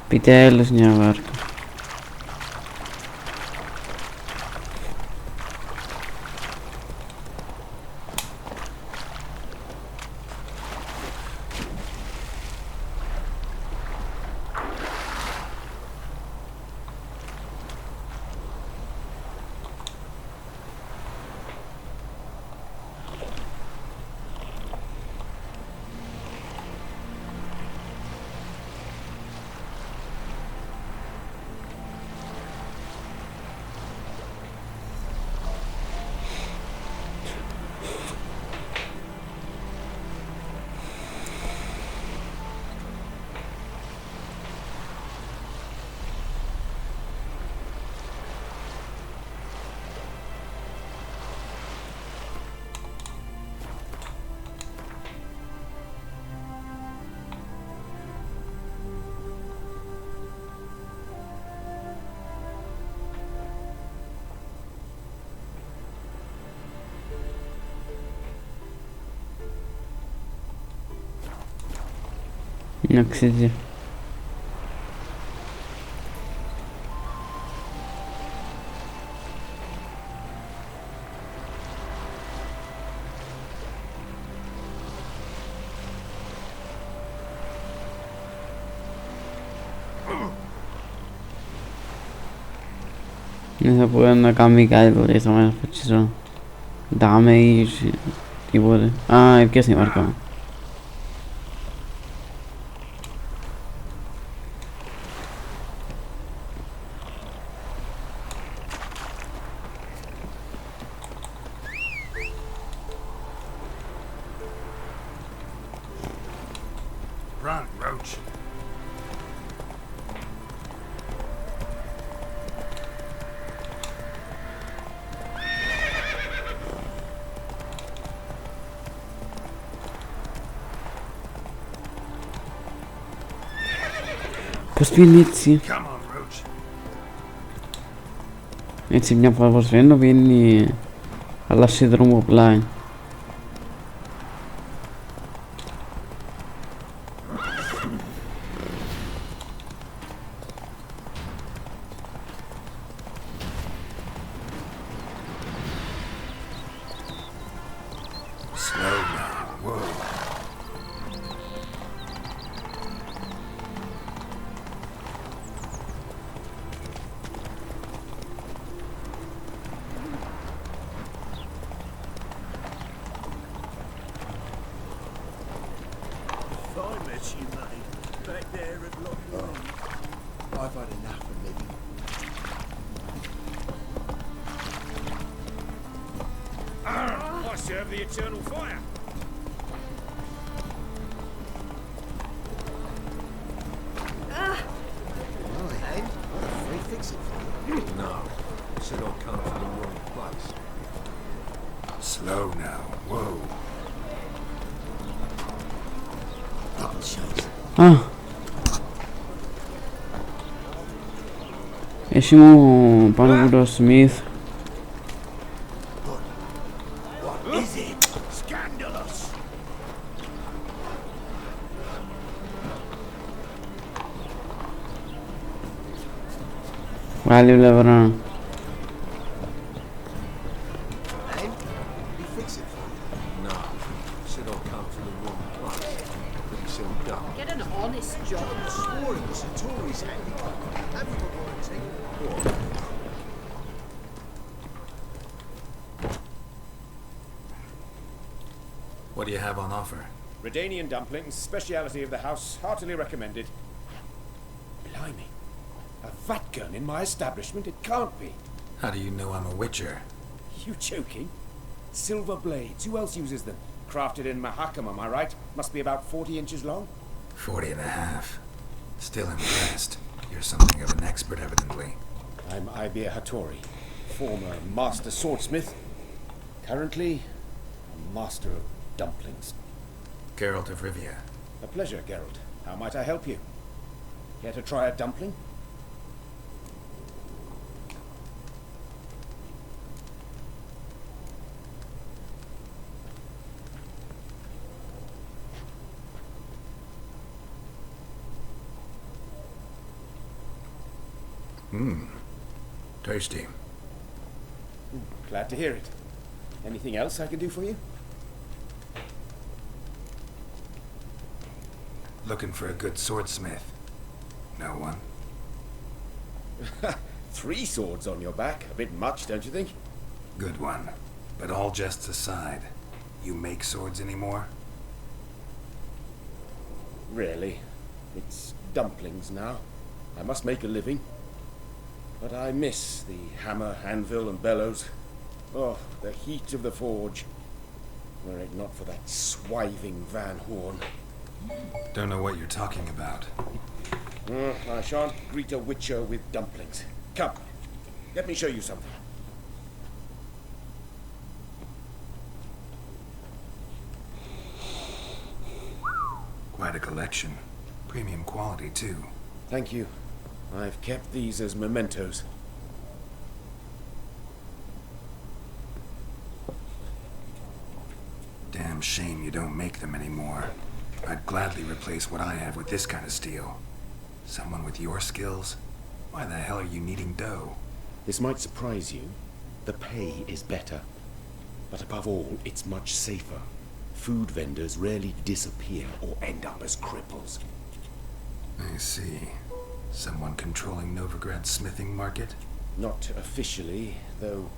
Επιτέλους μια βάρκα. Να αξίζει. Δεν θα πω να κάνει κάτι ποτέ στο μέλλον φωτσίσω. Damage, τίποτε. Α, έπιασε η μάρκα μου. Run, Roach. Păi inizi. Come on, Roach. Inizi mi-a fost vendo, vieni a lasci drumul blind. Slow now. Whoa. I met you, mate. Back there at Loch Lomond. I've had enough of living. I serve the eternal fire. Well then, what a free fix it for you. No. Said I'll come from the wrong place. Slow now. Whoa. Double shots. Ah. Ieșim Parvul Smith. What is it? Scandalous! Value lever. Then, we fix it for you. No. Said I'll come from the wrong place. Pretty soon done. Get an honest job. Swore it was a Tory's handicap. Have you got warranty? What do you have on offer? Redanian dumplings, speciality of the house, heartily recommended. Blimey. A vat gun in my establishment? It can't be. How do you know I'm a witcher? You joking? Silver blades. Who else uses them? Crafted in Mahakam, am I right? Must be about 40 inches long. 40 and a half. Still impressed. You're something of an expert, evidently. I'm Ibir Hattori, former master swordsmith. Currently, a master of dumplings. Geralt of Rivia. A pleasure, Geralt. How might I help you? Care to try a dumpling? Tasty. Glad to hear it. Anything else I can do for you? Looking for a good swordsmith. No one? 3 swords on your back. A bit much, don't you think? Good one. But all jests aside, you make swords anymore? Really. It's dumplings now. I must make a living. But I miss the hammer, anvil, and bellows. Oh, the heat of the forge. Were it not for that swiving Van Horn. Don't know what you're talking about. I shan't greet a witcher with dumplings. Come, let me show you something. Quite a collection. Premium quality, too. Thank you. I've kept these as mementos. Damn shame you don't make them anymore. I'd gladly replace what I have with this kind of steel. Someone with your skills? Why the hell are you needing dough? This might surprise you. The pay is better. But above all, it's much safer. Food vendors rarely disappear or end up as cripples. I see. Someone controlling Novigrad's smithing market? Not officially, though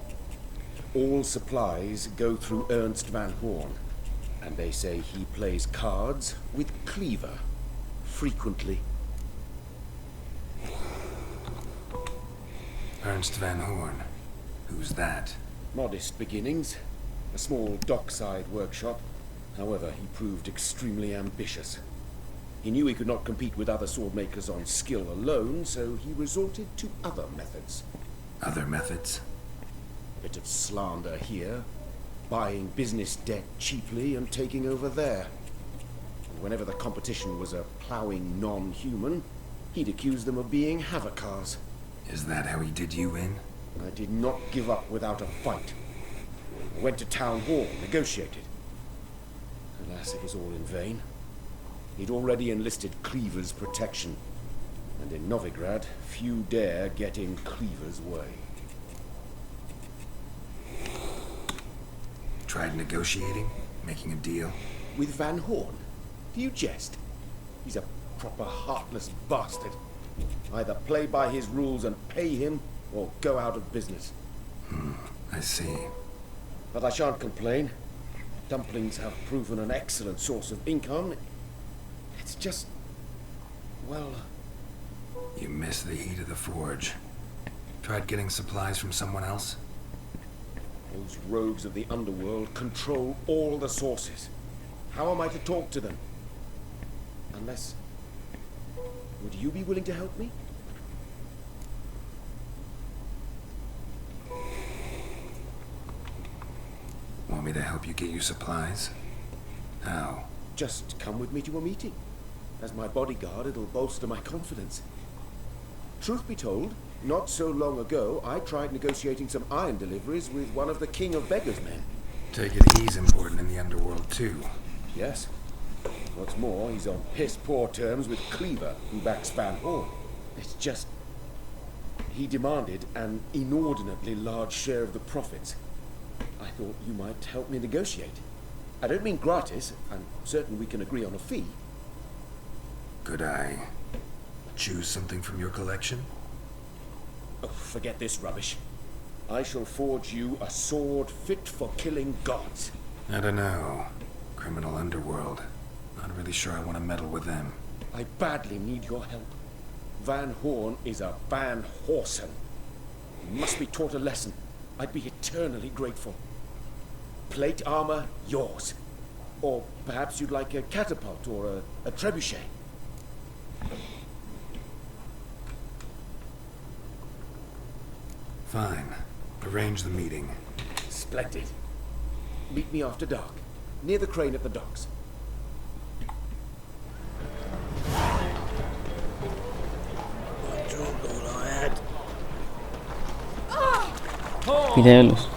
all supplies go through Ernst Van Horn. And they say he plays cards with Cleaver. Frequently. Ernst Van Horn. Who's that? Modest beginnings. A small dockside workshop. However, he proved extremely ambitious. He knew he could not compete with other sword makers on skill alone, so he resorted to other methods. Other methods? A bit of slander here, buying business debt cheaply and taking over there. And whenever the competition was a ploughing non-human, he'd accuse them of being Havocars. Is that how he did you in? I did not give up without a fight. I went to town hall, negotiated. Alas, it was all in vain. He'd already enlisted Cleaver's protection, and in Novigrad, few dare get in Cleaver's way. Tried negotiating? Making a deal? With Van Horn? Do you jest? He's a proper heartless bastard. Either play by his rules and pay him, or go out of business. I see. But I shan't complain. Dumplings have proven an excellent source of income. It's just... well... You miss the heat of the forge. Tried getting supplies from someone else? Those rogues of the underworld control all the sources. How am I to talk to them? Unless... would you be willing to help me? Want me to help you get you supplies? How? Just come with me to a meeting. As my bodyguard, it'll bolster my confidence. Truth be told, not so long ago, I tried negotiating some iron deliveries with one of the King of Beggars' men. Take it he's important in the underworld too. Yes. What's more, he's on piss-poor terms with Cleaver, who backs Van Horn. It's just... he demanded an inordinately large share of the profits. I thought you might help me negotiate. I don't mean gratis. I'm certain we can agree on a fee. Could I choose something from your collection? Oh, forget this rubbish. I shall forge you a sword fit for killing gods. I don't know. Criminal underworld. Not really sure I want to meddle with them. I badly need your help. Van Horn is a Van Horsen. He must be taught a lesson. I'd be eternally grateful. Plate armor, yours. Or perhaps you'd like a catapult or a trebuchet. Fine. Arrange the meeting. Splendid. Meet me after dark, near the crane at the docks. I drunk all I had. Pídelos.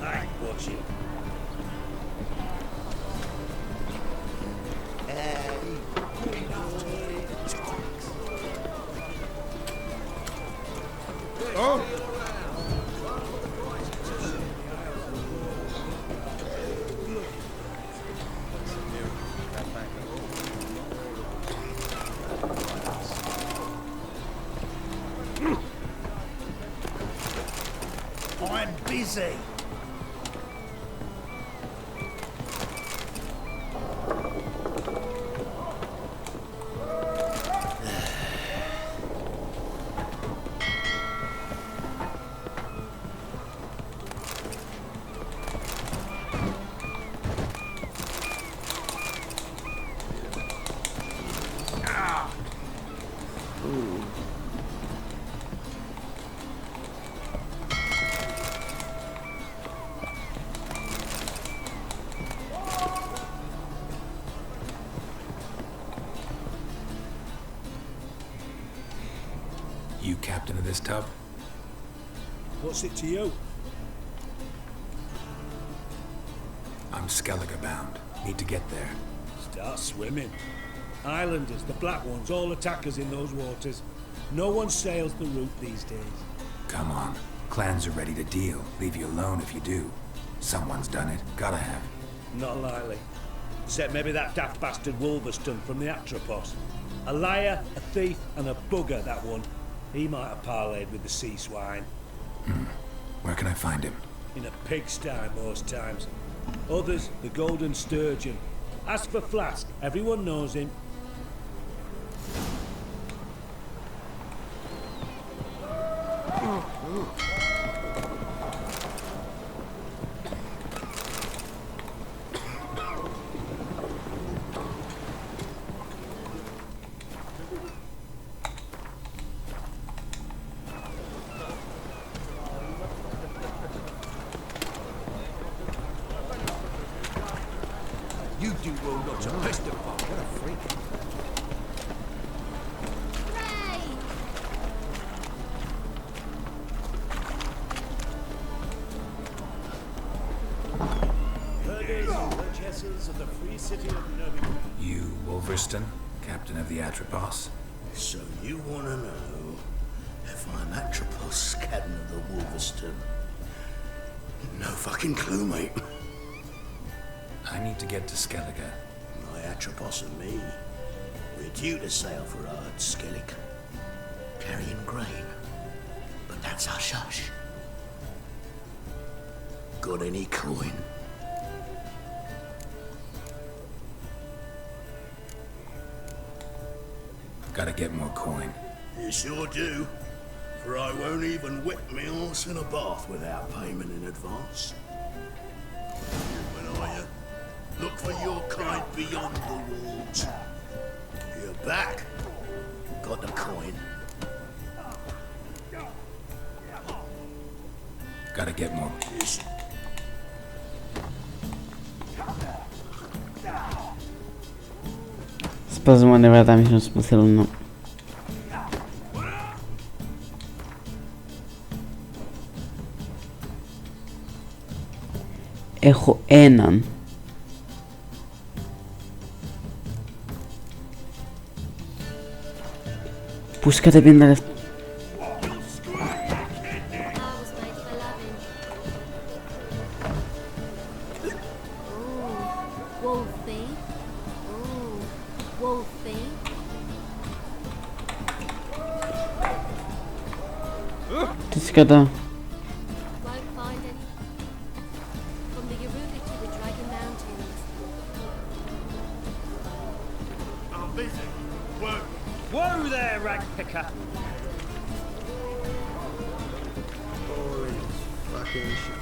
I ain't watching. I'm busy. You captain of this tub? What's it to you? I'm Skellige bound. Need to get there. start swimming. Islanders, the black ones, all attackers in those waters. No one sails the route these days. Come on. Clans are ready to deal. Leave you alone if you do. Someone's done it. Gotta have. Not likely. Except maybe that daft bastard Wolverston from the Atropos. A liar, a thief, and a bugger, that one. He might have parlayed with the sea swine. Where can I find him? In a pigsty most times. Others, the Golden Sturgeon. As for Flask, everyone knows him. You do well not to piss the fuck. What a freak. Hooray! Herders and purchasers of the free city of Novi. You, Wolverston, captain of the Atropos? So you want to know if I'm Atropos, captain of the Wolverston? No fucking clue, mate. I need to get to Skellige. My Atropos and me, we're due to sail for Ard Skellig, carrying grain. But that's hush-hush. Got any coin? Gotta get more coin. You sure do. For I won't even whip me horse in a bath without payment in advance. Human, are you? Look for your kind beyond the walls. You're back. Got the coin. Gotta get more. Yes. Spazmo ne vada mi sono spazzato. Έχω έναν. Πού σκατεπίνει τα λεφτά. I was made for loving. Ooh, Wolfie. Ooh, Wolfie. Τι σκατά. Won't find any. From the Yaruga to the Dragon Mountains. I'm busy. Work. Whoa there, rag picker. Holy fucking shit.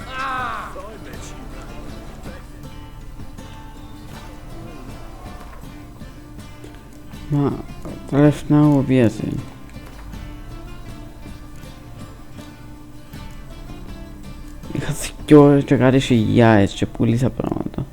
Μα τα λεφτά μου πιάζει. Είχα δυο και κάτι χιλιάδες και πουλήσα πράγματα.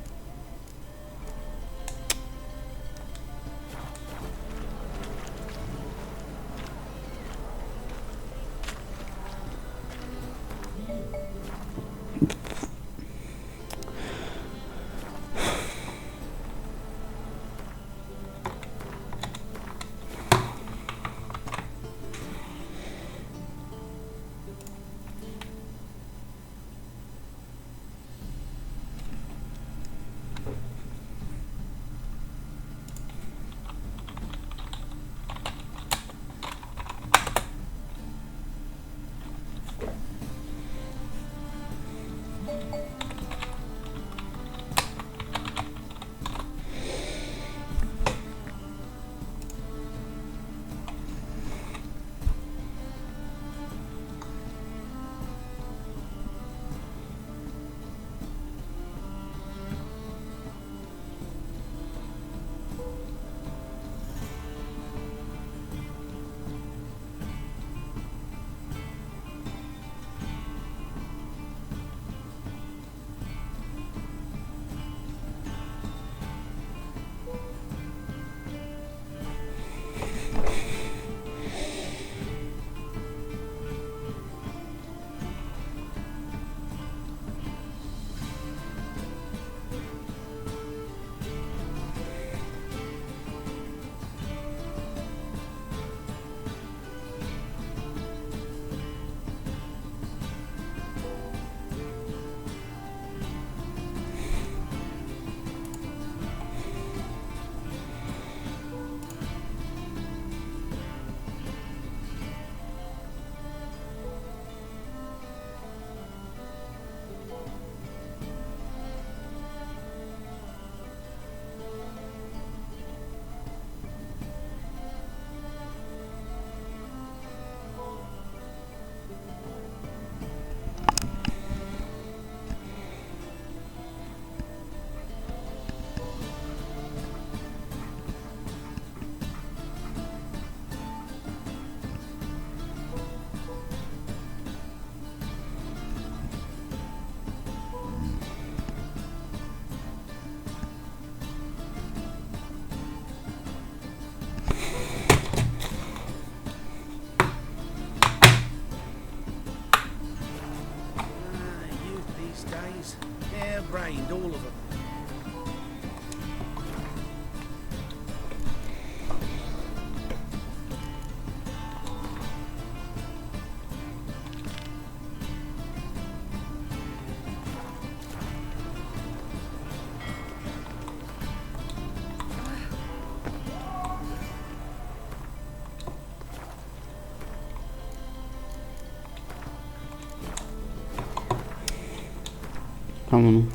Vámonos.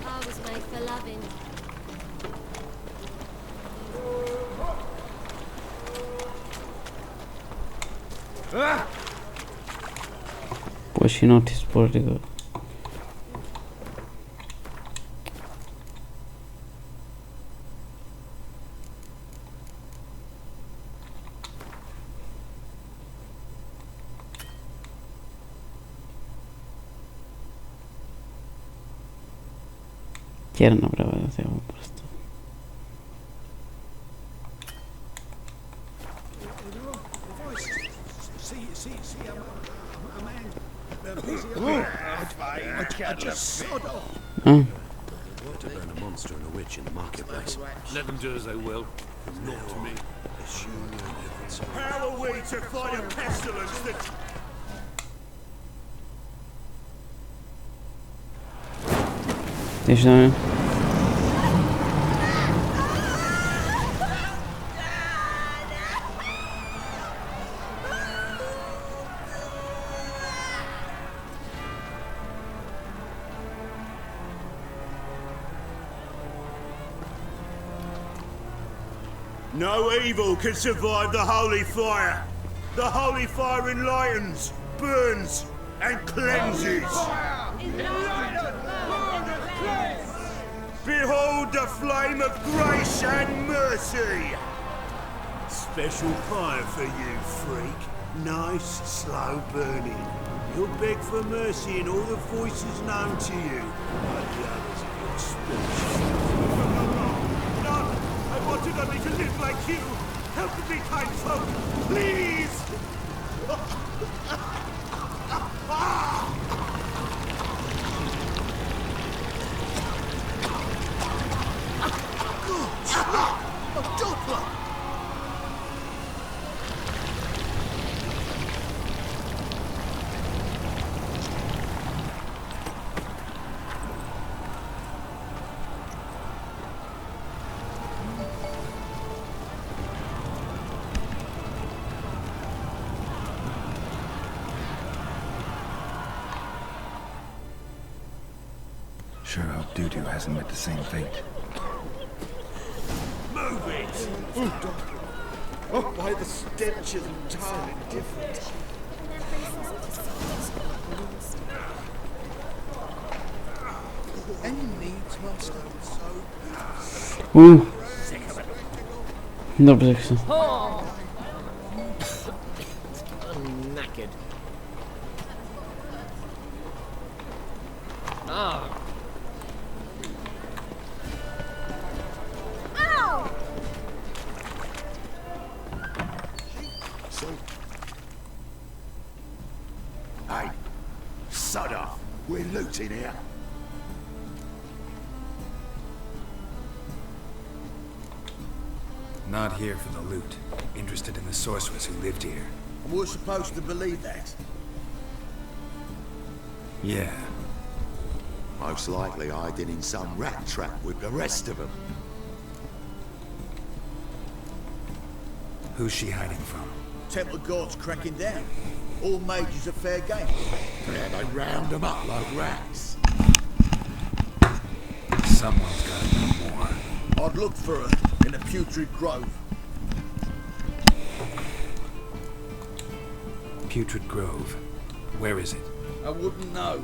I was made for loving. Push notice podigo. Quiero una prueba de cebo por esto. Ah, To burn a monster and a witch in the marketplace. Let them do as they will. It's not to me. How are we to fight a pestilence that... tienes también. No evil can survive the holy fire. The holy fire enlightens, burns, and cleanses. Behold the flame of grace and mercy. Special fire for you, freak. Nice, slow burning. You'll beg for mercy in all the voices known to you, like the others of your species. No, I wanted only to live like you. Help me, kind folk, please! Sure hope Dudu hasn't met the same fate. Move it! Oh, why the stench is entirely different. Any needs, master? Dobrze, Krzysztof. I'm knackered. Ah. Hey, sod off. We're looting here. Not here for the loot. Interested in the sorceress who lived here. We're supposed to believe that. Yeah. Most likely hiding in some rat trap with the rest of them. Who's she hiding from? Temple Guard's cracking down. All mages are fair game. Yeah, they round them up like rats. Someone's gotta know more. I'd look for her in the Putrid Grove. Putrid Grove. Where is it? I wouldn't know.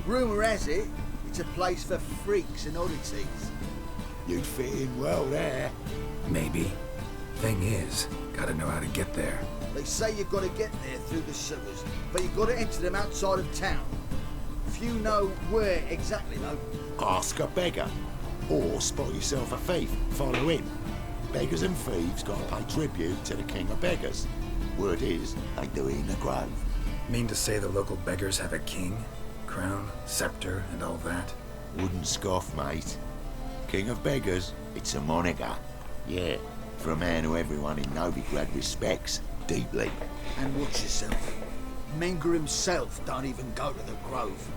Rumour has it, it's a place for freaks and oddities. You'd fit in well there. Maybe. Thing is, gotta know how to get there. They say you've got to get there through the sewers, but you've got to enter them outside of town. Few know where exactly, though. Ask a beggar. Or spot yourself a thief. Follow him. Beggars and thieves gotta pay tribute to the king of beggars. Word is, they do it in the grove. Mean to say the local beggars have a king? Crown, scepter, and all that? Wouldn't scoff, mate. King of beggars, it's a moniker. Yeah, for a man who everyone in Novigrad respects deeply. And watch yourself. Menger himself don't even go to the grove.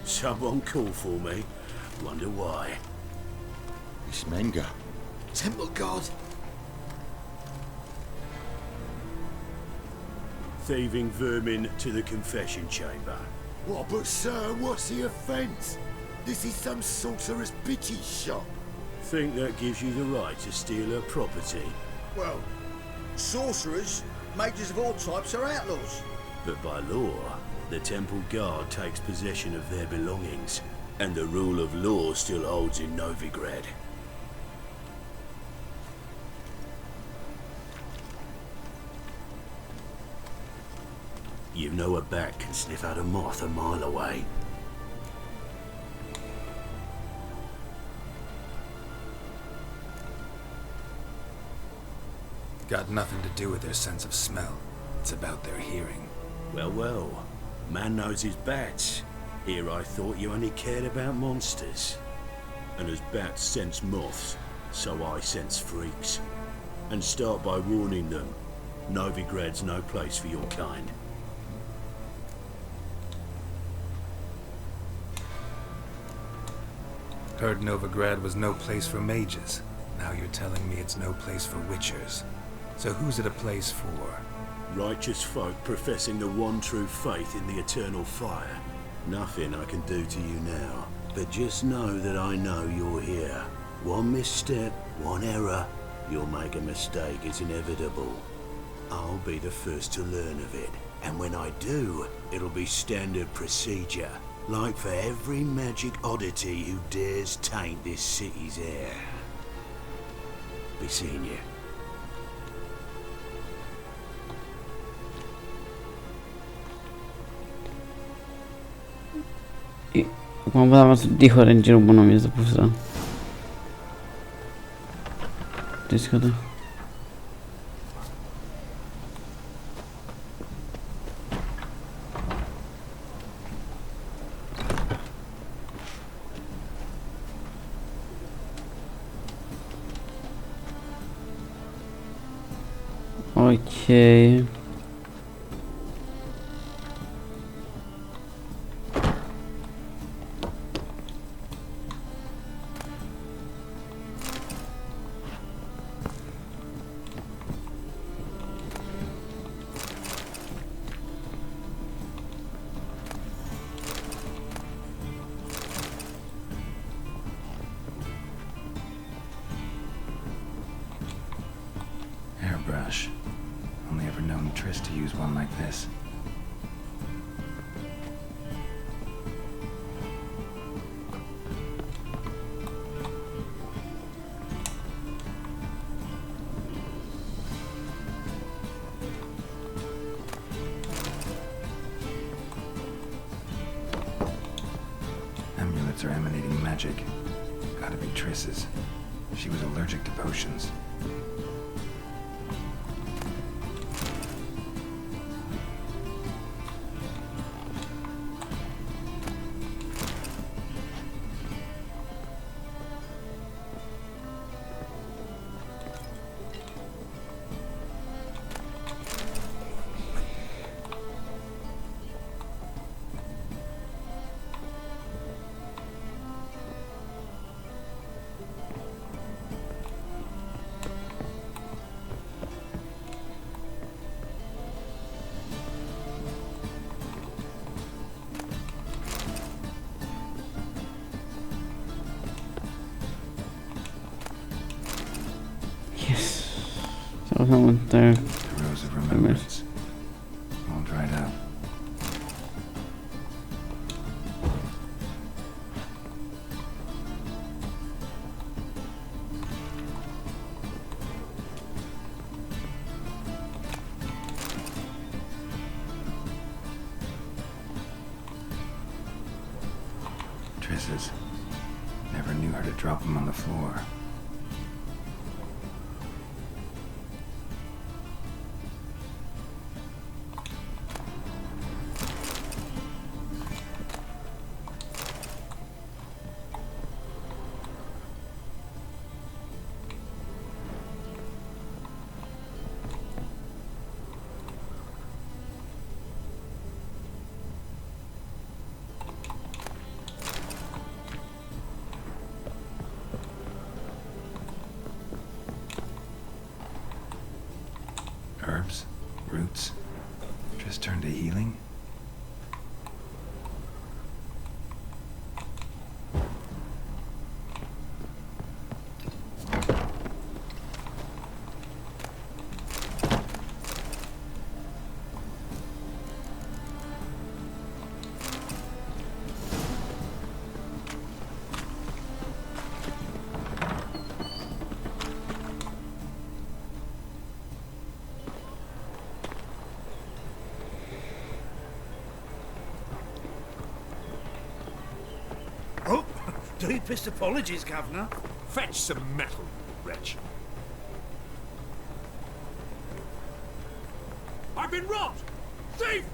Someone call for me. Wonder why. It's Menga. Temple God. Thieving vermin to the confession chamber. What, but sir, what's the offence? This is some sorcerer's bitty shop. Think that gives you the right to steal her property. Well, sorcerers, mages of all types are outlaws. But by law, the Temple Guard takes possession of their belongings, and the rule of law still holds in Novigrad. You know a bat can sniff out a moth a mile away. Got nothing to do with their sense of smell. It's about their hearing. Well, well. Man knows his bats. Here I thought you only cared about monsters. And as bats sense moths, so I sense freaks. And start by warning them. Novigrad's no place for your kind. Heard Novigrad was no place for mages. Now you're telling me it's no place for witchers. So who's it a place for? Righteous folk professing the one true faith in the eternal fire. Nothing I can do to you now. But just know that I know you're here. One misstep, one error, you'll make a mistake, it's inevitable. I'll be the first to learn of it. And when I do, it'll be standard procedure. Like for every magic oddity who dares taint this city's air. Be seeing you. Como podamos dijo Ranger, bueno, mi zapusta. Discoda. Okay. Hairbrush. Only ever known Triss to use one like this. Amulets are emanating magic. Gotta be Triss's. She was allergic to potions. Someone there. The rose of remembrance. All dried up. Triss's. Never knew her to drop them on the floor. herbs, roots, just turn to healing? Oh, deepest apologies, Governor. Fetch some metal, wretch. I've been robbed! Thief!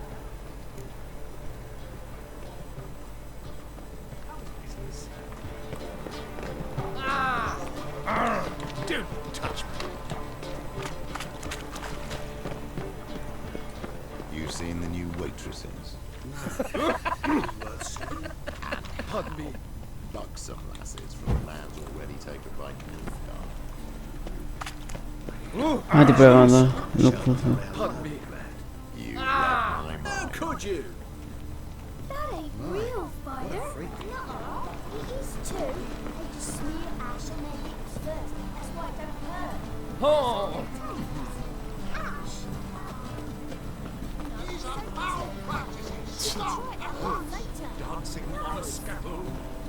Don't touch me. You seen the new waitresses? Pardon me. Buxom lasses from lands already taken by Nilfgaard. Ah, tipo anda. Louco. Pardon me. You read my How mind. could you? That ain't real fire. Nuh-uh. It is too. They just smear ash on their lips first. That's why it don't hurt. Oh! Ash. These are foul practices. Try that one later. Dancing on a scaffold.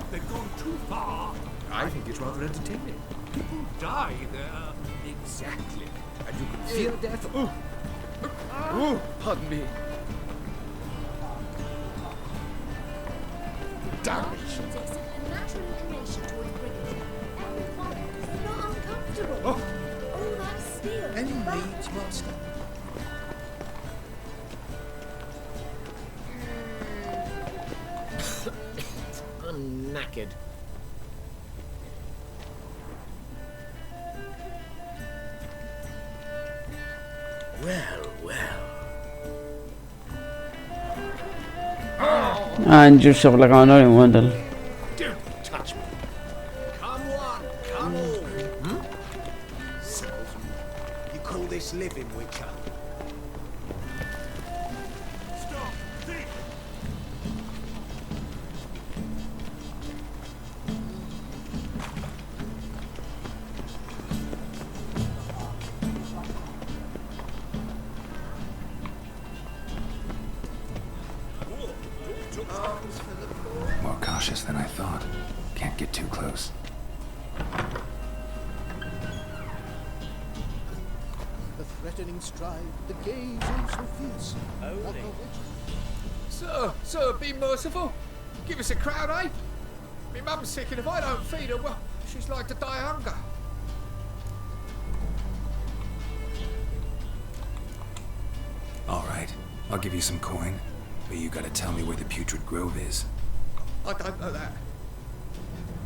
They've gone too far. I think it's rather entertaining. People die there. Exactly. And you can feel death. Oh, pardon me. Damage. Takes a natural inclination towards brigandage. And fire is not uncomfortable. All that steel. Any needs, Master? I'm knackered. Well, well. Ah, giusto per la camera in Wendell. Don't touch me. Come one, come all. Simpleton. You call this living, Witcher? Stop. Thief. More cautious than I thought. Can't get too close. The threatening stride, the gaze is so fierce. Like a witch. Sir, be merciful. Give us a crown, eh? My mum's sick, and if I don't feed her, well, she's like to die of hunger. All right, I'll give you some coin, but you gotta tell me where the Putrid Grove is. I don't know that.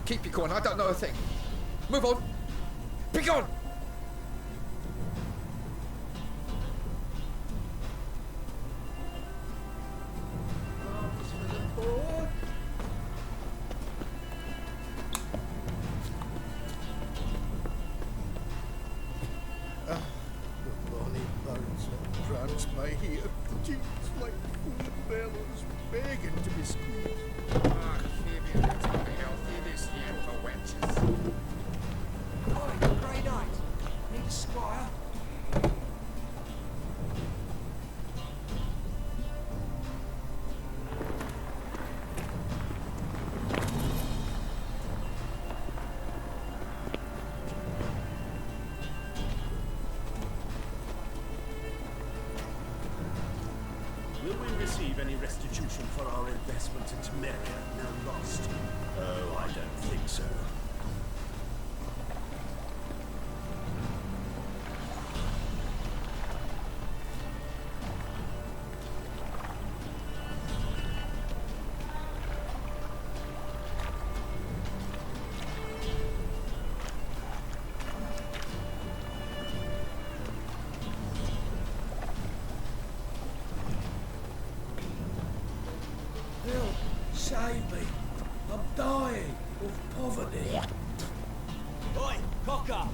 Keep your coin, I don't know a thing. Move on. Be gone! The bonny bones that prance my here, cheeks like full bellows, begging to be squeezed. Ah, Phoebe, let's have a healthy this year for wenches. Oi, Grey Knight. Need a squire? Will we receive any restitution for our investment into Mercia now lost? Oh, I don't think so. Help! Save me! I'm dying of poverty. Oi, cocker!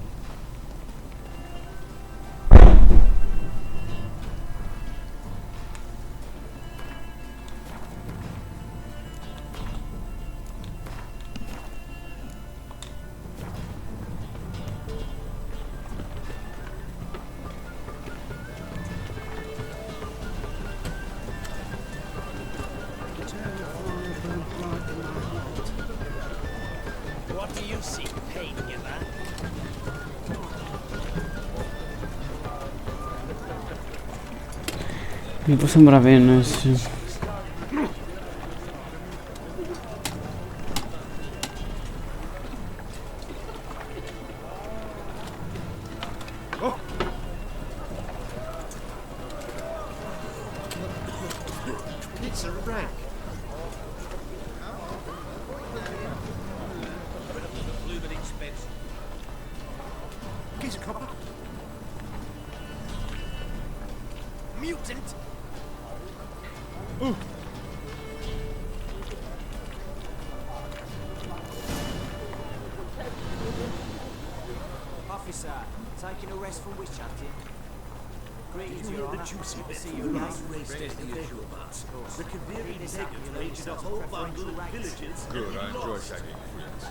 Mi può sembrare bene, sì. It's a wreck. He's a copper. Mutant! Officer, taking a rest from witch hunting. Greetings, You Your hear the Honour. juicy bit See from you the again. last race individual bus. The Kavirian Higgins raided a whole bundle of villages. Good, I and enjoy lost. shagging freaks.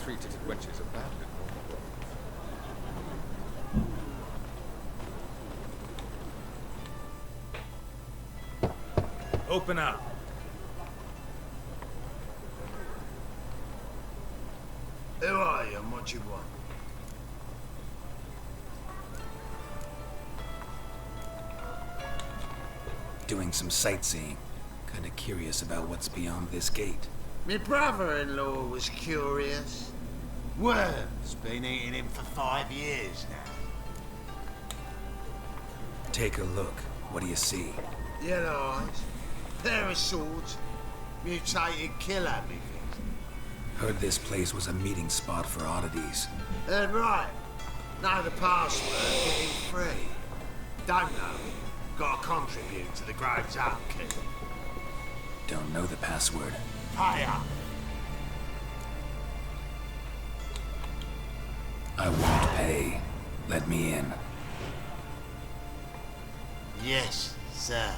Three-titted wenches are bad. Open up. Who are you and what you want? Doing some sightseeing. Kinda curious about what's beyond this gate. My brother-in-law was curious. Worm's been eating him for 5 years now. Take a look. What do you see? Yellow eyes, pair of swords, mutated killer me. Heard this place was a meeting spot for oddities. Heard right. Know the password, get in free. Don't know. Gotta contribute to the Grove's upkeep. Don't know the password. Pay up. I won't pay. Let me in. Yes, sir.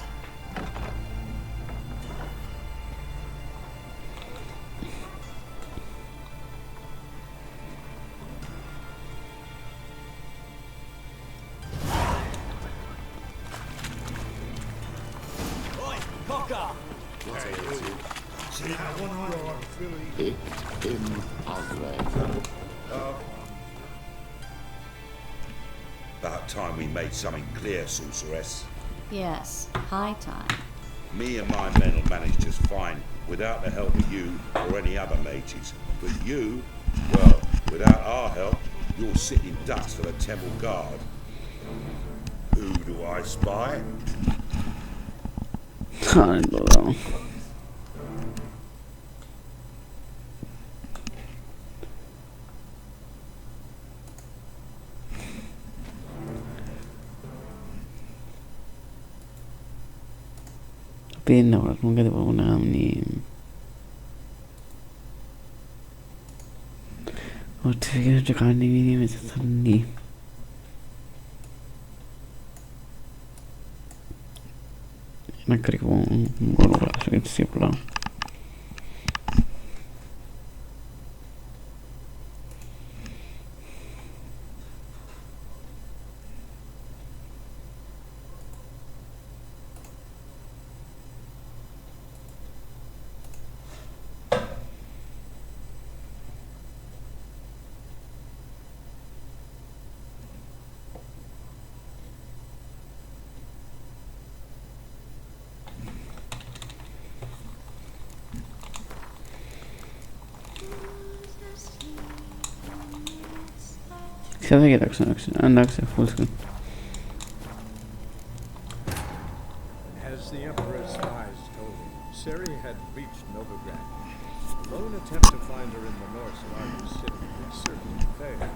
Oi, Cocker! Ich bin Ausweiser. About time we made something clear, Sorceress. Yes, high time. Me and my men will manage just fine without the help of you or any other mages. But you, well, without our help, you're sitting ducks for the temple guard. Who do I spy? Allora. Pinna ora comunque devo notifiche giocare nei minimi lì. Non credo un buono classico che sia là. Seda kiitoksia, annakseni full screen. As the Emperor's spies told him, Ciri had reached Novigrad. A lone attempt to find her in the North's largest city would certainly fail.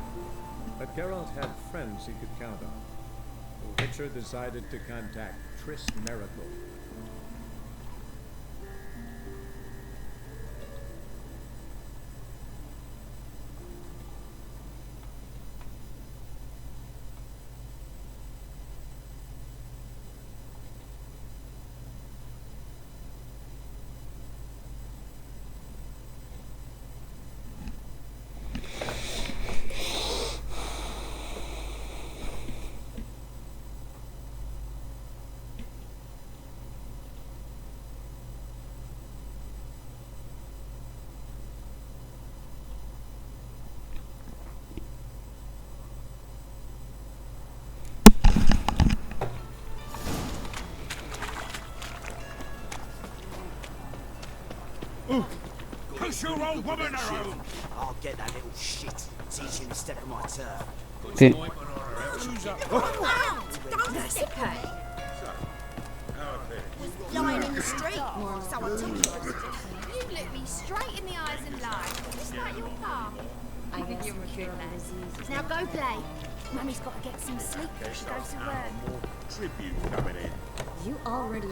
But Geralt had friends he could count on. The Witcher decided to contact Triss Merigold. your old woman a home! I'll get that little shit. Teach him to step on my turf. Sí. That's okay. Lying in the street, so I took it. You look me straight in the eyes and lied, just like your pa. I guess you're a good man. Now go play. Mummy's got to get some sleep before she goes to work. Tribute coming in. You already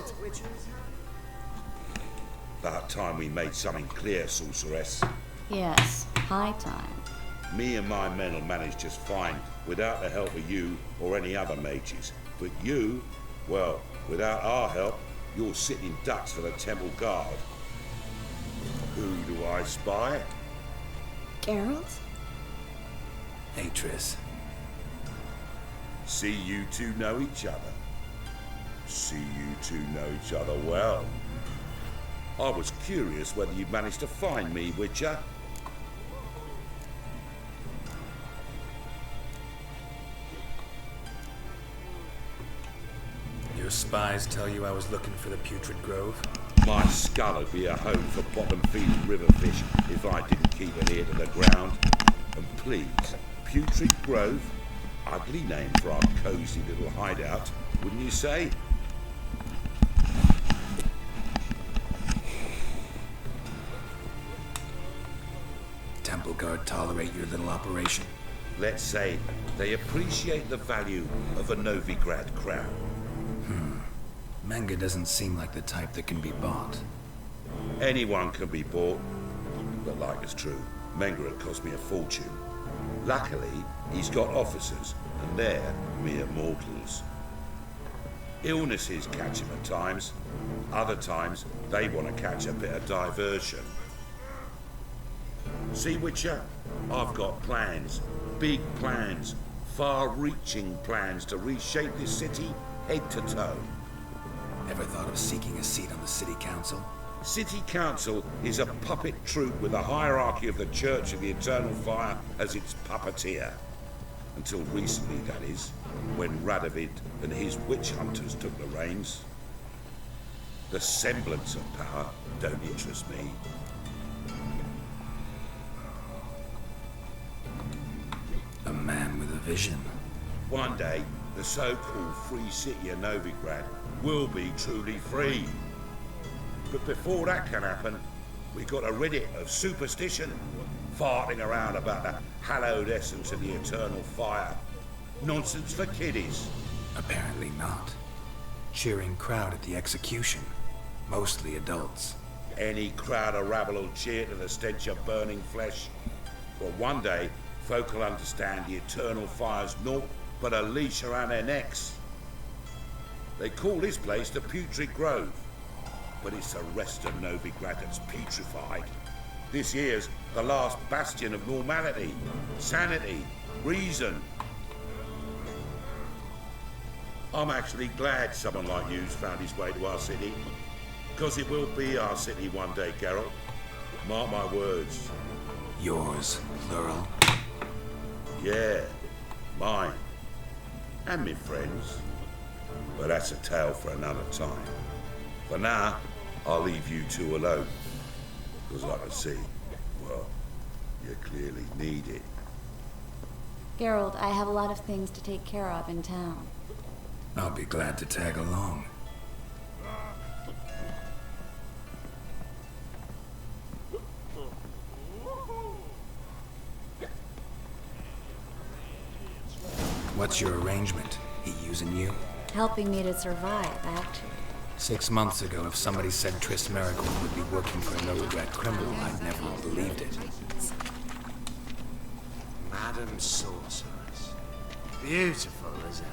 About time we made something clear, Sorceress. Yes, high time. Me and my men will manage just fine, without the help of you or any other mages. But you, well, without our help, you're sitting ducks for the temple guard. Who do I spy? Geralt? Hey, Triss. See you two know each other. See you two know each other well. I was curious whether you'd managed to find me, Witcher. Your spies tell you I was looking for the Putrid Grove? My skull would be a home for bottom-feeding river fish if I didn't keep an ear to the ground. And please, Putrid Grove? Ugly name for our cosy little hideout, wouldn't you say? Temple Guard tolerate your little operation? Let's say they appreciate the value of a Novigrad crown. Menga doesn't seem like the type that can be bought. Anyone can be bought, but like it's true, Menga had cost me a fortune. Luckily, he's got officers, and they're mere mortals. Illnesses catch him at times. Other times, they want to catch a bit of diversion. See, Witcher, I've got plans. Big plans. Far-reaching plans to reshape this city head to toe. Ever thought of seeking a seat on the city council? City Council is a puppet troupe with a hierarchy of the Church of the Eternal Fire as its puppeteer. Until recently, that is, when Radovid and his witch hunters took the reins. The semblance of power don't interest me. A man with a vision. One day, the so-called free city of Novigrad will be truly free. But before that can happen, we got to rid it of superstition, farting around about the hallowed essence of the eternal fire. Nonsense for kiddies. Apparently not. Cheering crowd at the execution. Mostly adults. Any crowd of rabble will cheer to the stench of burning flesh. But one day, folk will understand the eternal fire's naught but a leash around their necks. They call this place the Putrid Grove, but it's the rest of Novigrad that's putrefied. This here's the last bastion of normality, sanity, reason. I'm actually glad someone like you's found his way to our city, because it will be our city one day, Geralt. Mark my words. Yours, plural. Yeah, mine. And me friends. But that's a tale for another time. For now, I'll leave you two alone. Because I can see, well, you clearly need it. Geralt, I have a lot of things to take care of in town. I'll be glad to tag along. What's your arrangement? He using you? Helping me to survive, actually. 6 months ago, if somebody said Triss Merigold would be working for a Novigrad criminal, I'd never have believed it. Madam Sorceress. Beautiful as ever.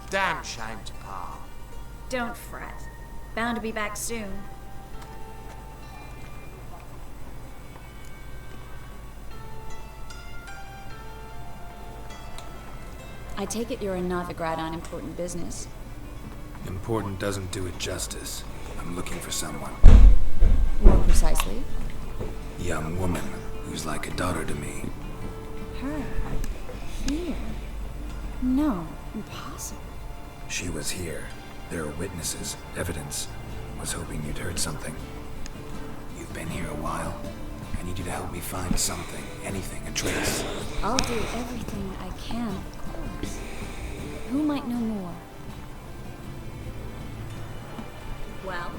Damn shame to part. Don't fret. Bound to be back soon. I take it you're in Novigrad on important business. Important doesn't do it justice. I'm looking for someone. More precisely? Young woman who's like a daughter to me. Her? Here? No, impossible. She was here. There are witnesses, evidence. Was hoping you'd heard something. You've been here a while? I need you to help me find something, anything, a trace. I'll do everything I can, of course. Who might know more? Well,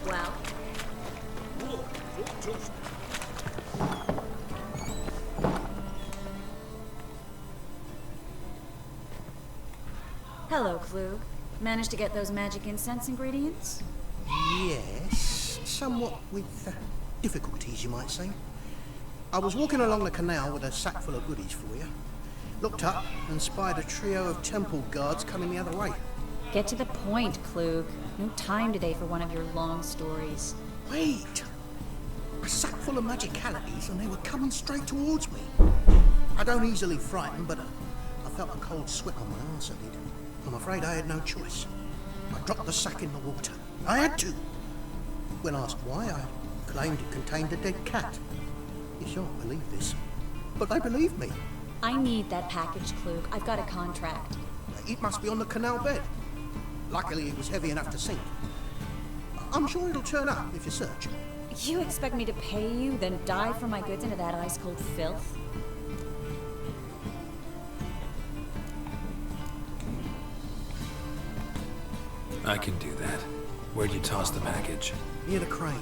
well, Hello, Klug. Managed to get those magic incense ingredients? Yes, somewhat with difficulties, you might say. I was walking along the canal with a sack full of goodies for you. Looked up and spied a trio of temple guards coming the other way. Get to the point, Klug. No time today for one of your long stories. Wait! A sack full of magicalities and they were coming straight towards me. I don't easily frighten, but I felt a cold sweat on my arse, I did. I'm afraid I had no choice. I dropped the sack in the water. I had to. When asked why, I claimed it contained a dead cat. You shan't believe this, but they believed me. I need that package, Klug. I've got a contract. It must be on the canal bed. Luckily, it was heavy enough to sink. I'm sure it'll turn up if you search. You expect me to pay you, then dive for my goods into that ice-cold filth? I can do that. Where'd you toss the package? Near the crane.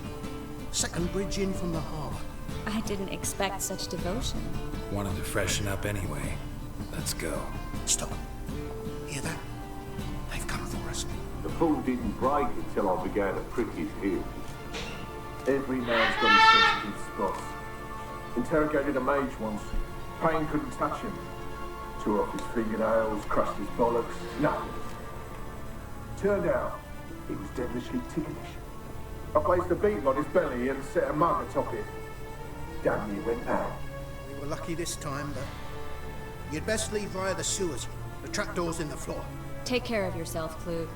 Second bridge in from the harbour. I didn't expect such devotion. Wanted to freshen up anyway. Let's go. Stop. Hear that? They've come for us. The fall didn't break until I began to prick his heels. Every man's got his sensitive spots. Interrogated a mage once. Pain couldn't touch him. Tore off his fingernails, crushed his bollocks, nothing. Turned out, he was devilishly ticklish. I placed a beetle on his belly and set a mug atop it. Damn near went out. We were lucky this time, but you'd best leave via the sewers. The trapdoor's in the floor. Take care of yourself, Klug.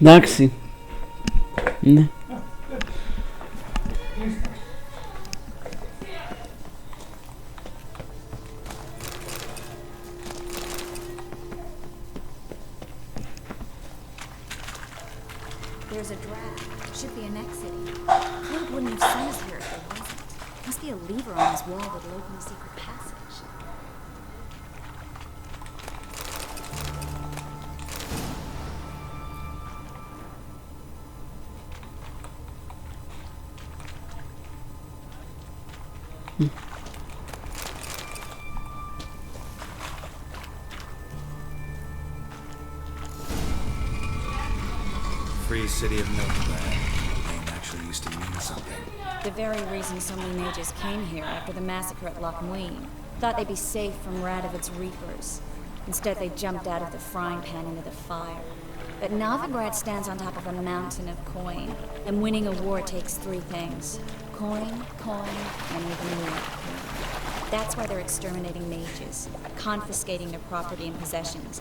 Daxi. Ne? There's a draft. Should be an exit. Klug wouldn't have sent us here if there wasn't. Must be a lever on his wall that'll open the secret passage. Free City of Novigrad. The name actually used to mean something. The very reason so many mages came here after the massacre at Loch Muin. Thought they'd be safe from Radovid's reapers. Instead, they jumped out of the frying pan into the fire. But Novigrad stands on top of a mountain of coin, and winning a war takes three things. Coin, and even more coin. That's why they're exterminating mages, confiscating their property and possessions.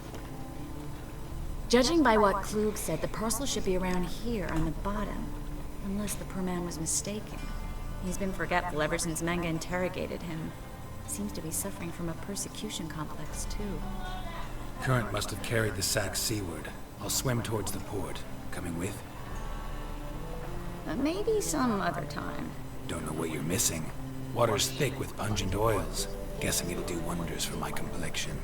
Judging by what Klug said, the parcel should be around here on the bottom. Unless the poor man was mistaken. He's been forgetful ever since Manga interrogated him. Seems to be suffering from a persecution complex, too. Current must have carried the sack seaward. I'll swim towards the port. Coming with? Maybe some other time. Don't know what you're missing. Water's thick with pungent oils. Guessing it'll do wonders for my complexion.